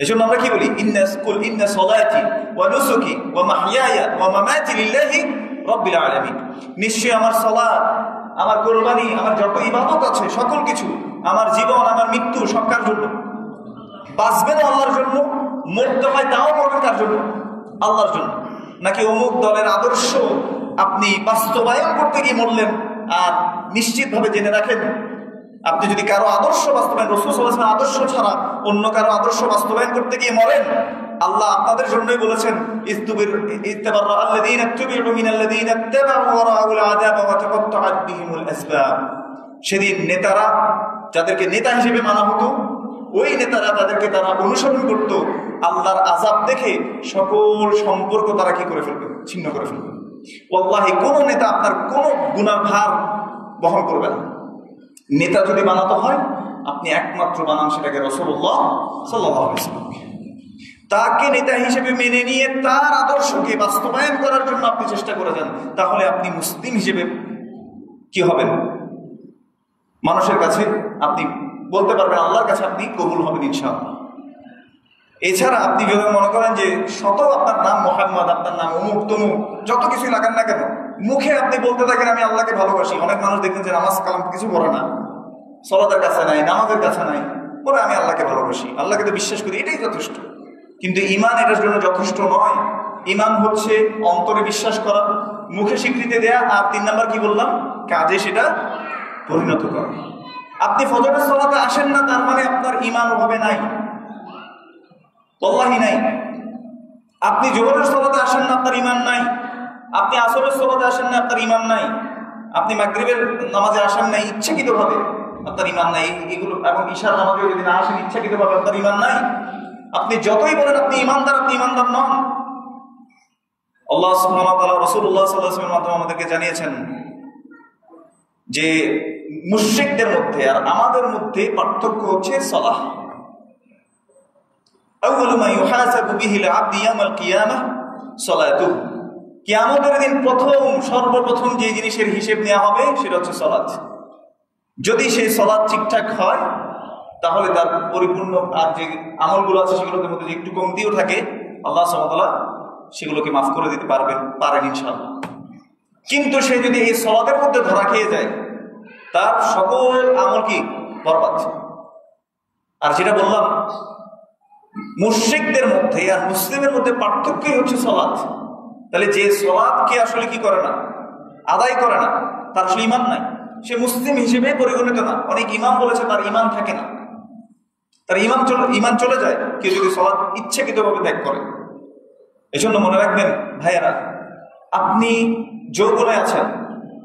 এই জন্য আমরা কি বলি? ইন্না সলাতি ওয়া নুসুকি ওয়া মাহইয়ায়া ওয়া মামাতি লিল্লাহি রাব্বিল আলামিন। নিশ্চয়ই আমার সালাত, আমার কুরবানি, আমার যত ইবাদত আছে, সকল কিছু, আমার জীবন, আমার মৃত্যু সব কার জন্য? বাঁচবেন আল্লাহর জন্য, মরতে হয় তাও মরবেন কার জন্য? আল্লাহর জন্য। নাকি অমুক দলের আদর্শ আপনি বাস্তবায়ন করতে গিয়ে মরলেন? আর নিশ্চিতভাবে জেনে রাখেন, আপনি যদি কারো আদর্শ বাস্তবায়ন, রাসূল সাল্লাল্লাহু আলাইহি ওয়াসাল্লাম আদর্শ ছাড়া অন্য কারো আদর্শ বাস্তবায়ন করতে গিয়ে মরেন, আল্লাহ আপনাদের জন্যই বলেছেন, ইত্তাবারা আল্লাযীনা ইত্তাবাউ মিনাল্লাযীনা ইত্তাবাউ ওয়া রাআউল আযাব ওয়া তাকাত্তাআত বিহিমুল আসবাব। সেদিন নেতারা, যাদেরকে নেতা হিসেবে মানা হতো, ওই নেতারা তাদেরকে তারা অনুসরণ করত, আল্লাহর আযাব দেখে সকল সম্পর্ক তারা কি করে ফেলবে? ছিন্ন করে ফেলবে। ওয়াল্লাহি কোন নেতা আপনার কোন গুনাহ ভার বহন করবে না। নেতা যদি বানাতে হয়, আপনি একমাত্র বানান সেটাকে রাসূলুল্লাহ সাল্লাল্লাহু আলাইহি ওয়াসাল্লাম। তাকে নেতা হিসেবে মেনে নিয়ে তার আদর্শকে বাস্তবায়ন করার জন্য আপনি চেষ্টা করে যান, তাহলে আপনি মুসলিম হিসেবে কি হবেন? মানুষের কাছে আপনি বলতে পারবেন, আল্লাহর কাছে আপনি কবুল হবেন ইনশাআল্লাহ। এছাড়া আপনি যদি মনে করেন যে শত আপনার নাম মুহাম্মদ, আপনার নাম অমুক তমুক, যত কিছুই লাগান না কেন, মুখে আপনি বলতে থাকেন আমি আল্লাহকে ভালোবাসি। অনেক মানুষ দেখবেন যে নামাজ কালাম কিছু পড়ে না, সালাতের কাছে নাই, নামাজের কাছে নাই, বলে আমি আল্লাহকে ভালোবাসি, আল্লাহকে তো বিশ্বাস করি, এটাই যথেষ্ট। কিন্তু ঈমান এটার জন্য যথেষ্ট নয়। ঈমান হচ্ছে অন্তরে বিশ্বাস করা, মুখে স্বীকৃতি দেয়া, আর 3 নাম্বার কি বললাম? কাজে সেটা পরিণত করা। আপনি ফজরের সালাতে আসেন না, তার মানে আপনার ঈমান ওভাবে নাই, ওয়াল্লাহি নাই। আপনি জোহরের সালাতে আসেন না, আপনার ঈমান নাই। আপনি আসরের সালাতে আসেন না, আপনার ঈমান নাই। আপনি মাগরিবের নামাজে আসেন না ইচ্ছাকৃতভাবে, আপনার ঈমান নাই। এগুলো, এবং ঈশার নামাজে যদি না আসেন ইচ্ছাকৃতভাবে, আপনার ঈমান নাই। আপনি যতই বলেন আপনি ঈমানদার, আপনি ঈমানদার নন। আল্লাহ সুবহানাহু ওয়া তাআলা রাসূলুল্লাহ সাল্লাল্লাহু আলাইহি ওয়াসাল্লামের মাধ্যমে আমাদেরকে জানিয়েছেন যে মুশরিকদের মধ্যে আর আমাদের মধ্যে পার্থক্য হচ্ছে সালাহ। আউয়ালু মা ইউহাসাবু বিহিল আবদু ইয়াউমাল কিয়ামাহ সালাতুহু। কিয়ামতের দিন সর্বপ্রথম যে জিনিসের হিসেব নেওয়া হবে সেটা হচ্ছে সালাত। যদি সেই সালাত ঠিকঠাক হয়, তাহলে তার পরিপূর্ণ আর যে আমলগুলো আছে সেগুলোর মধ্যে একটু কমতিও থাকে, আল্লাহ সুবহানাহু ওয়া তাআলা সেগুলোকে মাফ করে দিতে পারেন ইনশাআল্লাহ। কিন্তু সে যদি এই সালাতের মধ্যে ধরা খেয়ে যায়, তার সকল আমল কি বরবাদ। আর যেটা বললাম মুশরিকদের মধ্যে আর মুসলিমের মধ্যে পার্থক্যই হচ্ছে সালাত। তাহলে যে সালাতকে আসলে কি করে না, আদায় করে না, তার আসলে ঈমান নাই, সে মুসলিম হিসেবে পরিগণিত না। অনেক ইমাম বলেছে তার ঈমান থাকে না, তার ঈমান চলে যায় কেউ যদি সালাত ইচ্ছাকৃতভাবে ত্যাগ করে। এজন্য মনে রাখবেন ভাইয়েরা, আপনি যৌবনে আছেন,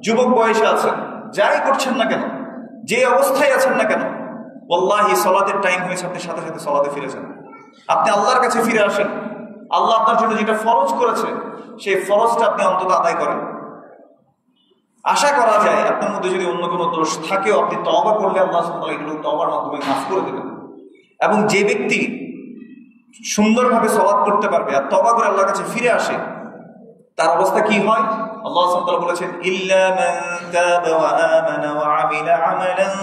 যুবক বয়সে আছেন, যাই করছেন না কেন, যে অবস্থায় আছেন না কেন, ওয়াল্লাহি সালাতের টাইম হয়েছে, আপনি সাথে সাথে সালাতে ফিরেছেন। আপনি আল্লাহর কাছে ফিরে আসেন। আল্লাহ আপনার জন্য যেটা ফরজ করেছে সেই ফরজটা আপনি অন্তত আদায় করেন। আশা করা যায় আপনার মধ্যে যদি অন্য কোনো দোষ থাকেও আপনি তওবা করলে আল্লাহ সুবহানাহু ওয়া তাআলা এগুলো তওবার মাধ্যমে মাফ করে দেবেন। এবং যে ব্যক্তি সুন্দরভাবে সালাত করতে পারবে আর তওবা করে আল্লাহর কাছে ফিরে আসে, তার অবস্থা কি হয়? আল্লাহ সুবহানাহু ওয়া তাআলা বলেছেন, ইল্লা মান তাবা ওয়া আমানা ওয়া আমিলা আমালান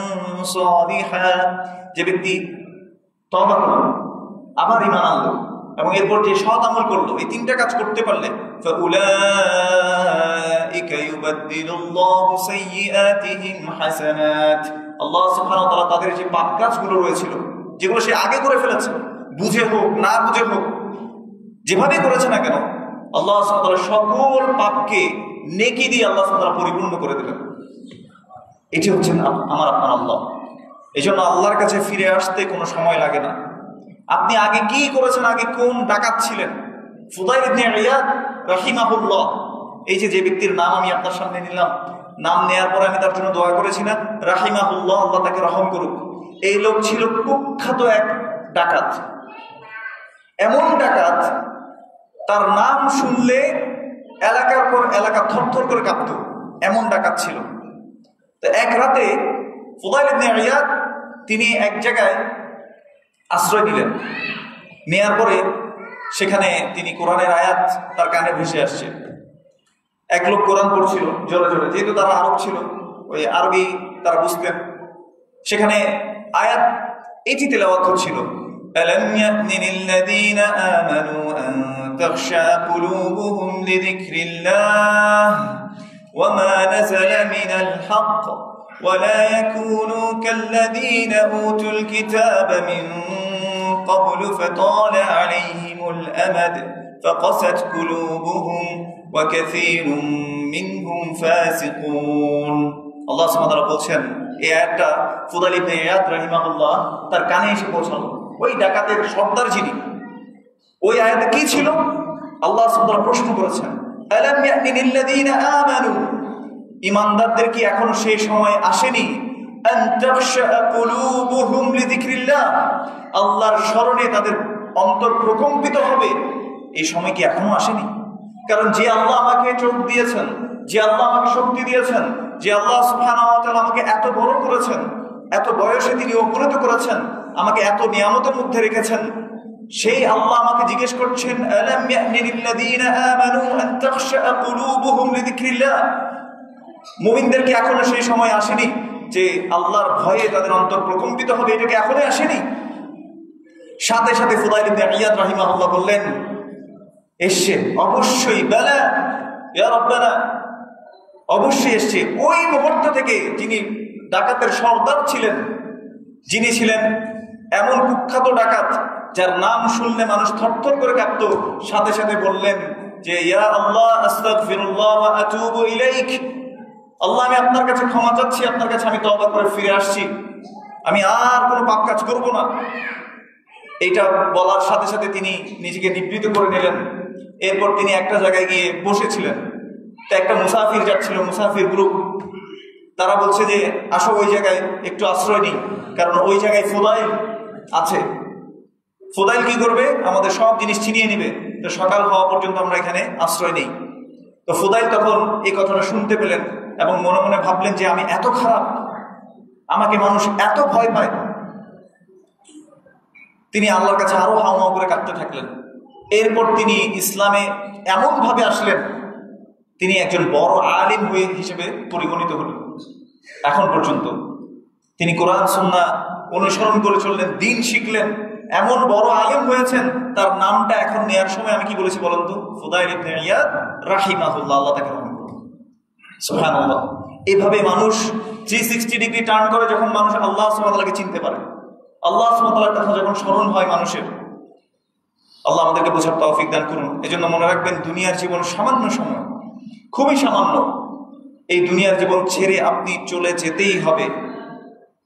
সালিহা। যে ব্যক্তি তওবা করলো, আবার ঈমান আনলো এবং এরপর যে সৎ আমল করলো, এই তিনটা কাজ করতে পারলে ফাউলাইকা ইউবাদদিলুল্লাহু সাইয়্যাতিহিম হাসানাত। আল্লাহ সুবহানাহু ওয়া তাআলা তাদের যে পাপ কাজগুলো রয়েছিল, যেগুলো সে আগে করে ফেলেছে, বুঝে হোক না বুঝে হোক, যেভাবে করেছে না কেন, আল্লাহ সুবহানাহু ওয়া তাআলা সকল পাপকে নেকি দিয়ে আল্লাহ সুবহানাহু ওয়া তাআলা পরিপূর্ণ করে দিলেন। এটি হচ্ছেন আমার আপনার আল্লাহ। এই জন্য আল্লাহর কাছে ফিরে আসতে কোনো সময় লাগে না। আপনি আগে কি করেছেন, আগে কোন ডাকাত ছিলেন? ফুদাইল ইবনে ইয়াদ রাহিমাহুল্লাহ, এই যে ব্যক্তির নাম আমি আপনার সামনে নিলাম, নাম নেয়ার পরে আমি তার জন্য দোয়া করেছি না, রাহিমাহুল্লাহ, আল্লাহ তাকে রহম করুক। এই লোক ছিল কুখ্যাত এক ডাকাত, এমন ডাকাত তার নাম শুনলে এলাকার পর এলাকা থরথর করে কাঁপত, এমন ডাকাত ছিল। তো এক রাতে ফুদাইল ইবনে ইয়াদ তিনি এক জায়গায় আশ্রয় নিলেন। নেয়ার পরে সেখানে তিনি কোরআনের আয়াত তার কানে ভেসে আসছে। এক লোক কোরআন পড়ছিল জোরে জোরে, যেহেতু তারা আরব ছিল, ওই আরবি তারা বুঝতেন। সেখানে আয়াত এটি তেলাওয়াত হচ্ছিল, ألم يأن للذين آمنوا أن تخشع قلوبهم لذكر الله وما نزل من الحق ولا يكونوا كالذين أوتوا الكتاب من قبل فطال عليهم الأمد فقست قلوبهم وكثير منهم فاسقون। আল্লাহ সুবহানাহু ওয়া তাআলা বলছেন, এই আয়াতটা ফুদাইল ইবনে ইয়াদ রাহিমাহুল্লাহ তার কানে এসে পৌঁছালো। ওই ডাকাতের সর্দার যিনি, ওই আয়াতে কি ছিল? আল্লাহ সুবহানাহু ওয়া তাআলা প্রশ্ন করেছেন, আলাম ইয়ানি লিল্লাযীনা আমানু, ঈমানদারদের কি এখনো সেই সময় আসেনি? আন তাখশা কুলুবুহুম লিযিকরিল্লাহ, আল্লাহর স্মরণে তাদের অন্তর প্রকম্পিত হবে, এই সময় কি এখনো আসেনি? কারণ যে আল্লাহ আমাকে চোখ দিয়েছেন, যে আল্লাহ আমাকে শক্তি দিয়েছেন, যে আল্লাহ সুবহানাহু ওয়া তাআলা আমাকে এত বড় করেছেন, এত বয়সে তিনি উপনীত করেছেন, আমাকে এত নিয়ামতের মধ্যে রেখেছেন, সেই আল্লাহ আমাকে জিজ্ঞেস করছেন, আলাম ইয়ানি লিল্লাযীনা আমানু আন তাখশা কুলুবুহুম লিযিকরিল্লাহ, মুমিনদের কি এখনো সেই সময় আসেনি যে আল্লাহর ভয়ে তাদের অন্তর প্রকম্পিত হবে? এটা কি এখনো আসেনি? সাথে সাথে ফুদাইল ইবনে ইয়াদ রাহিমাহুল্লাহ বললেন, এসছে, অবশ্যই, বালা ইয়া রাব্বানা, অবশ্যই এসছে। ওই মুহূর্ত থেকে যিনি ডাকাতের সর্দার ছিলেন, যিনি ছিলেন এমন কুখ্যাত ডাকাত যার নাম শুনলে মানুষ থরথর করে কাঁপত, সাথে সাথে বললেন যে, ইয়া আল্লাহ আস্তাগফিরুল্লাহ ওয়া আতুবু ইলাইক, আল্লাহ আমি আপনার কাছে ক্ষমা চাচ্ছি, আপনার কাছে আমি তওবা করে ফিরে আসছি, আমি আর কোনো পাপ কাজ করব না। এইটা বলার সাথে সাথে তিনি নিজেকে নিবৃত করে নিলেন। এরপর তিনি একটা জায়গায় গিয়ে বসেছিলেন। তো একটা মুসাফির যাচ্ছিল, মুসাফির গ্রুপ, তারা বলছে যে আসো ওই জায়গায় একটু আশ্রয় নিই, কারণ ওই জায়গায় ফুদাইল আছে। ফুদাইল কি করবে? আমাদের সব জিনিস ছিনিয়ে নিবে, তো সকাল হওয়া পর্যন্ত আমরা এখানে আশ্রয় নেই। তো ফুদাইল তখন এই কথাটা শুনতে পেলেন এবং মনে মনে ভাবলেন যে আমি এত খারাপ, আমাকে মানুষ এত ভয় পায়। তিনি আল্লাহর কাছে আরো হাওয়া করে কাঁদতে থাকলেন। এরপর তিনি ইসলামে এমনভাবে আসলেন, তিনি একজন বড় আলিম হয়ে হিসেবে পরিগণিত হলেন। এখন পর্যন্ত তিনি কোরআন সুন্নাহ অনুসরণ করে চললেন, দিন শিখলেন, এমন বড় আলিম হয়েছেন। তার নামটা এখন নেয়ার সময় আমি কি বলেছি বলেন তো? ফুদাইল ইবনে ইয়াদ রাহিমাহুল্লাহ, আল্লাহ তাকে রহম করুন। সুবহানাল্লাহ। এভাবে মানুষ 360 ডিগ্রি টার্ন করে যখন মানুষ আল্লাহ সুবহানাহু ওয়া তাআলাকে চিনতে পারে, আল্লাহ সুবহানাহু ওয়া তাআলার কথা যখন স্মরণ হয় মানুষের, আল্লাহ আমাদেরকে বোঝার তৌফিক দান করুন। এজন্য মনে রাখবেন, দুনিয়ার জীবন সামান্য সময়, খুবই সামান্য। এই দুনিয়ার জীবন ছেড়ে আপনি চলে যেতেই হবে।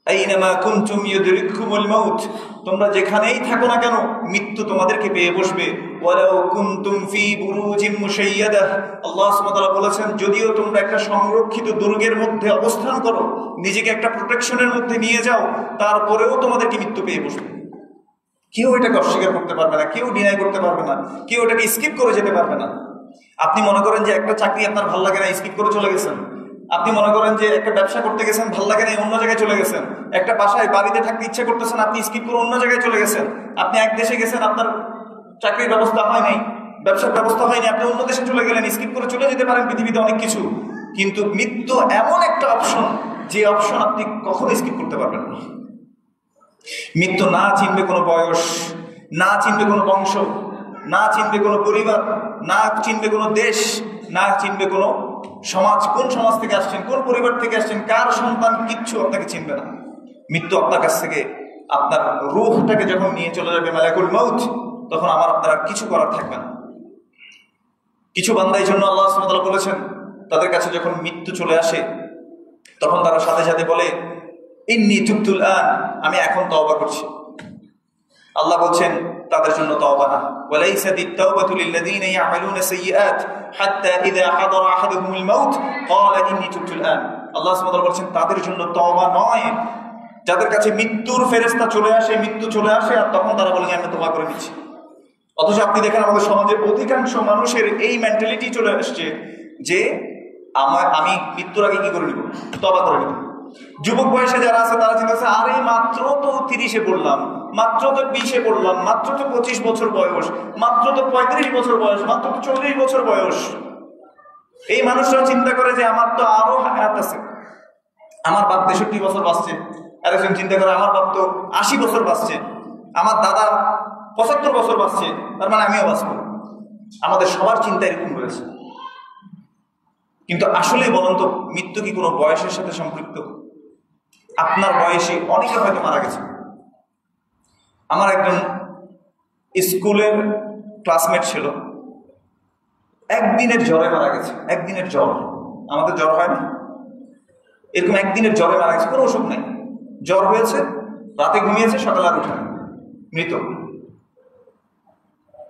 আইনামা কুনতুম ইউদরিকুমুল মাউত, তোমরা যেখানেই থাকো না কেন মৃত্যু তোমাদেরকে পেয়ে বসবে। ওয়ালাউ কুনতুম ফি বুরুজিম মুশাইয়াদাহ, আল্লাহ সুবহানাহু ওয়া তাআলা বলেছেন, যদিও তোমরা একটা সংরক্ষিত দুর্গের মধ্যে অবস্থান করো, নিজেকে একটা প্রোটেকশনের মধ্যে নিয়ে যাও, তারপরেও তোমাদেরকে মৃত্যু পেয়ে বসবে। কেউ এটাকে অস্বীকার করতে পারবে না, কেউ ডিনাই করতে পারবে না, কেউ এটাকে স্কিপ করে যেতে পারবে না। আপনি মনে করেন যে একটা চাকরি আপনার ভালো লাগে না, স্কিপ করে চলে গেছেন। আপনি মনে করেন যে একটা ব্যবসা করতে গেছেন, ভালো লাগে না, অন্য জায়গায় চলে গেছেন। একটা বাসায় বাড়িতে থাকতে ইচ্ছা করতেছেন, আপনি স্কিপ করে অন্য জায়গায় চলে গেছেন। আপনি এক দেশে গেছেন, আপনার চাকরির ব্যবস্থা হয় নাই, ব্যবসার ব্যবস্থা হয়নি, আপনি অন্য দেশে চলে গেলেন। স্কিপ করে চলে যেতে পারেন পৃথিবীতে অনেক কিছু, কিন্তু মৃত্যু এমন একটা অপশন, যে অপশন আপনি কখনো স্কিপ করতে পারবেন না। মৃত্যু না চিনবে কোনো বয়স, না চিনবে কোনো বংশ, না চিনবে কোনো পরিবার, না চিনবে কোনো দেশ, না চিনবে কোনো সমাজ। কোন সমাজ থেকে আসছেন, কোন পরিবার থেকে আসছেন, কার সন্তান, কিচ্ছু আপনাকে চিনবে না। মৃত্যু আপনার কাছ থেকে আপনার রূহটাকে যখন নিয়ে চলে যাবে মালাকুল মউত, তখন আপনার আর কিছু করার থাকবে না। কিছু বান্দা এই জন্য আল্লাহ সুবহানাহু ওয়া তাআলা বলেছেন, তাদের কাছে যখন মৃত্যু চলে আসে তখন তারা সাথে সাথে বলে, ইন্নী তুবতুল আন, আমি এখন তওবা করছি। আল্লাহ বলছেন তাদের জন্য তওবা না, ওয়ালাইসাতিত তাওবাতু লিল্লাযীনা ইয়ামালুনা সাইয়্যাত হাত্তা ইযা হাদারা আহাদুহুমুল মাউত ক্বালা ইন্নী তুবতুল আন। আল্লাহ সুবহানাহু ওয়া তাআলা বলছেন তাদের জন্য তওবা নয়, যাদের কাছে মৃত্যুর ফেরেশতা চলে আসে, মৃত্যু চলে আসে, আর তখন তারা বলে আমি তওবা করে নিচ্ছি। অথচ আপনি দেখেন আমাদের সমাজের অধিকাংশ মানুষের এই মেন্টালিটি চলে আসছে যে আমি মৃত্যুর আগে কি করে নিব, তওবা করে নিব। যুবক বয়সে যারা আছে তারা চিন্তা করছে, আরে মাত্র তো 30-এ পড়লাম, মাত্র তো 20-এ পড়লাম, মাত্র তো 25 বছর বয়স, মাত্র তো 35 বছর বয়স, মাত্র তো 40 বছর বয়স। এই মানুষরা চিন্তা করে যে আমার তো আরো হায়াত আছে, আমার বাপ 63 বছর বাঁচছে। আরেকজন চিন্তা করে আমার বাপ তো 80 বছর বাঁচছে, আমার দাদা 75 বছর বাঁচছে, তার মানে আমিও বাঁচবো। আমাদের সবার চিন্তা এরকম রয়েছে। কিন্তু আসলে বলুন তো, মৃত্যু কি কোনো বয়সের সাথে সম্পৃক্ত? আপনার বয়সে অনেকে হয়তো মারা গেছে। আমার একজন স্কুলের ক্লাসমেট ছিল, একদিনের জ্বরে মারা গেছে। একদিনের জ্বর, আমাদের জ্বর হয় না, এরকম একদিনের জ্বরে মারা গেছে, কোনো অসুখ নেই, জ্বর হয়েছে, রাতে ঘুমিয়েছে, সকালে আর উঠে মৃত।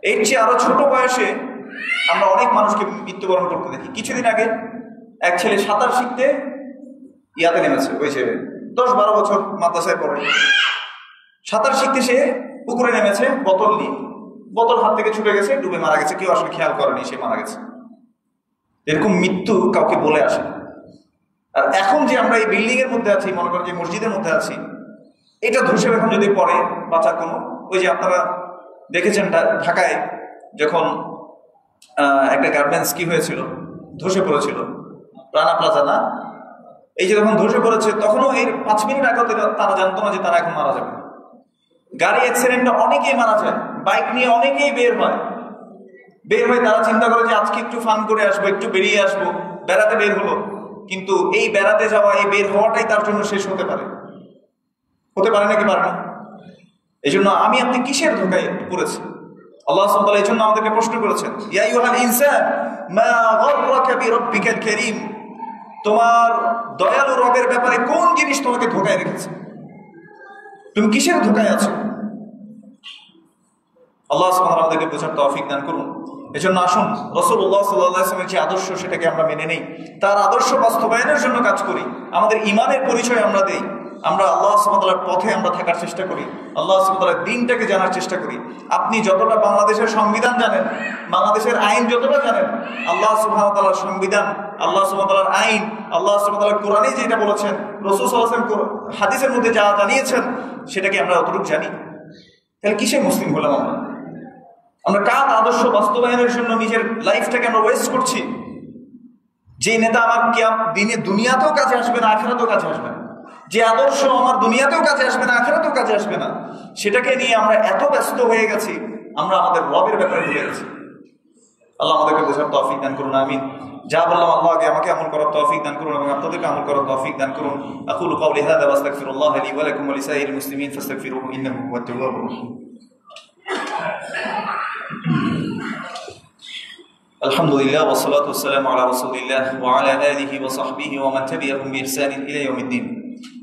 এর চেয়ে আরো ছোট বয়সে আমরা অনেক মানুষকে মৃত্যুবরণ করতে দেখি। কিছুদিন আগে এক ছেলে সাঁতার শিখতে ইয়াতে নেমেছে, ওই ছেলে 10-12 বছর মাদ্রাসায় পড়ে, সাঁতার শিখতে সে পুকুরে নেমেছে বোতল নিয়ে, বোতল হাত থেকে ছুটে গেছে, ডুবে মারা গেছে। কেউ আসলে খেয়াল করেনি, সে মারা গেছে। এরকম মৃত্যু কাউকে বলে আসে। আর এখন যে আমরা এই বিল্ডিং এর মধ্যে আছি, মনে করেন যে মসজিদের মধ্যে আছি, এটা ধসে এখন যদি পড়ে বাঁচার কোনো, ওই যে আপনারা দেখেছেন ঢাকায় যখন একটা গার্মেন্টস কি হয়েছিল, ধসে পড়েছিল, রানা প্লাজা না, এই যে যখন ধসে পড়েছে তখনও এর 5 মিনিট আগে তারা জানতো না যে তারা এখন মারা যাবে। গাড়ি অ্যাক্সিডেন্টে অনেকেই মারা যায়, বাইক নিয়ে অনেকেই বের হয় তারা চিন্তা করে যে আজকে একটু ফান করে আসবো, একটু বেরিয়ে আসবো, বেড়াতে বের হলো। কিন্তু এই বেড়াতে যাওয়া, এই বের হওয়াটাই তার জন্য শেষ হতে পারে নাকি পারে না? এই জন্য আমি আপনি কিসের ধোকায় পড়েছি? আল্লাহ সুবহানাহু ওয়া তাআলা এই জন্য আমাদেরকে প্রশ্ন করেছেন, ইয়া আইয়ুহাল ইনসান মা গাররাকা বিরাব্বিকাল কারীম, তোমার দয়ালু রবের ব্যাপারে কোন জিনিস তোমাকে ধোকায় রেখেছে? তুমি কিসের ধোকায় আছো? আল্লাহ সুবহানাহু ওয়া তাআলা আমাদেরকে বোঝার তৌফিক দান করুন। এজন্য আসুন রাসূলুল্লাহ সাল্লাল্লাহু আলাইহি ওয়াসাল্লামের যে আদর্শ, সেটাকে আমরা মেনে নেই, তার আদর্শ বাস্তবায়নের জন্য কাজ করি, আমাদের ঈমানের পরিচয় আমরা দেই, আমরা আল্লাহ সুবহানাহু ওয়া তাআলার পথে আমরা থাকার চেষ্টা করি, আল্লাহ সুবহানাহু ওয়া তাআলার দ্বীনটাকে জানার চেষ্টা করি। আপনি যতটা বাংলাদেশের সংবিধান জানেন, বাংলাদেশের আইন যতটা জানেন, আল্লাহ সুবহানাহু ওয়া তাআলার সংবিধান, আল্লাহ সুবহানাহু ওয়া তাআলার আইন, আল্লাহ সুবহানাহু ওয়া তাআলা কোরআনে যেটা বলেছেন, রাসূল সাল্লাল্লাহু আলাইহি ওয়াসাল্লাম হাদিসের মধ্যে যা জানিয়েছেন, সেটাকে আমরা অতটুকু জানি। তাহলে কিসের মুসলিম হলাম আমরা? কার আদর্শ বাস্তবায়নের জন্য নিজের লাইফটাকে আমরা ওয়েস্ট করছি? যে নেতা আমার দিনে দুনিয়াতেও কাজে আসবে না, আখিরাতেও কাজে আসবে না, যে আদর্শ আমার দুনিয়াতেও কাজে আসবে না, আখিরাতেও কাজে আসবে না, সেটাকে নিয়ে আমরা এত ব্যস্ত হয়ে গেছি, আমরা আমাদের রবের ব্যাপারে ভুলে গেছি। আল্লাহ আমাদেরকে বোঝার তৌফিক দান করুন, আমিন। যা বললাম আল্লাহ আগে আমাকে আমল করার তৌফিক দান করুন এবং আপনাদেরকে আমল করার তৌফিক দান করুন। আকুলু কাওলি হাযা ওয়া আস্তাগফিরুল্লাহ লি ওয়া লাকুম ওয়া লিসাইরিল মুসলিমিন ফাস্তাগফিরুহু ইন্নাহু হুয়াত তাওয়াবুর রাহিম। الحمد لله والصلاة والسلام على رسول الله وعلى آله وصحبه ومن تبعهم بإحسان إلى يوم الدين.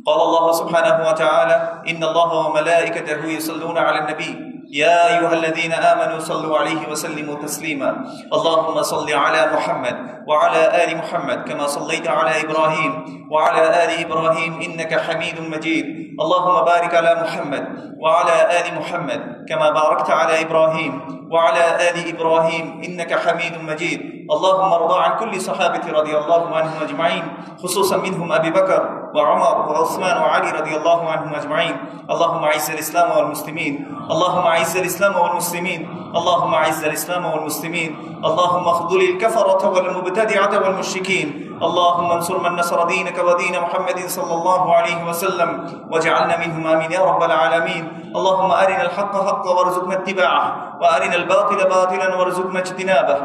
قال الله سبحانه وتعالى: إن الله وملائكته يصلون على النبي يا أيها الذين آمنوا صلوا عليه وسلموا تسليما. اللهم صل على محمد وعلى آل محمد كما صليت على إبراهيم وعلى آل إبراهيم إنك حميد مجيد. اللهم بارك على محمد وعلى آل محمد كما باركت على إبراهيم وعلى آل إبراهيم إنك حميد مجيد. اللهم ارض عن كل صحابة رضي الله عنهم أجمعين، خصوصا منهم أبي بكر وعمر وعثمان وعلي رضي الله عنهم أجمعين. اللهم أعز الإسلام والمسلمين، اللهم أعز الإسلام والمسلمين، اللهم أعز الإسلام والمسلمين. اللهم اخذل الكفرة والمبتدعة والمشركين. اللهم انصر من نصر دينك ودين محمد صلى الله عليه وسلم واجعلنا منهم آمين يا رب العالمين. اللهم أرنا الحق حقا وارزقنا اتباعه، وأرنا الباطل باطلا وارزقنا اجتنابه.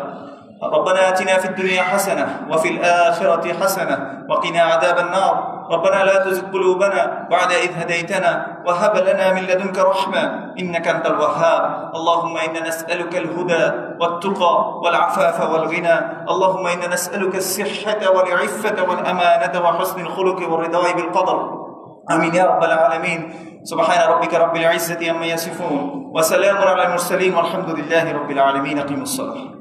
ربنا آتنا في الدنيا حسنة وفي الآخرة حسنة وقنا عذاب النار. ربنا لا تزغ قلوبنا بعد إذ هديتنا وهب لنا من لدنك رحمة إنك أنت الوهاب. اللهم إنا نسألك الهدى والتقى والعفاف والغنى. اللهم إنا نسألك الصحة والعفة والأمانة وحسن الخلق والرضا بالقدر. آمين يا رب العالمين. سبحان ربك رب العزة عما يصفون وسلام على المرسلين والحمد لله رب العالمين. قم الصلاة.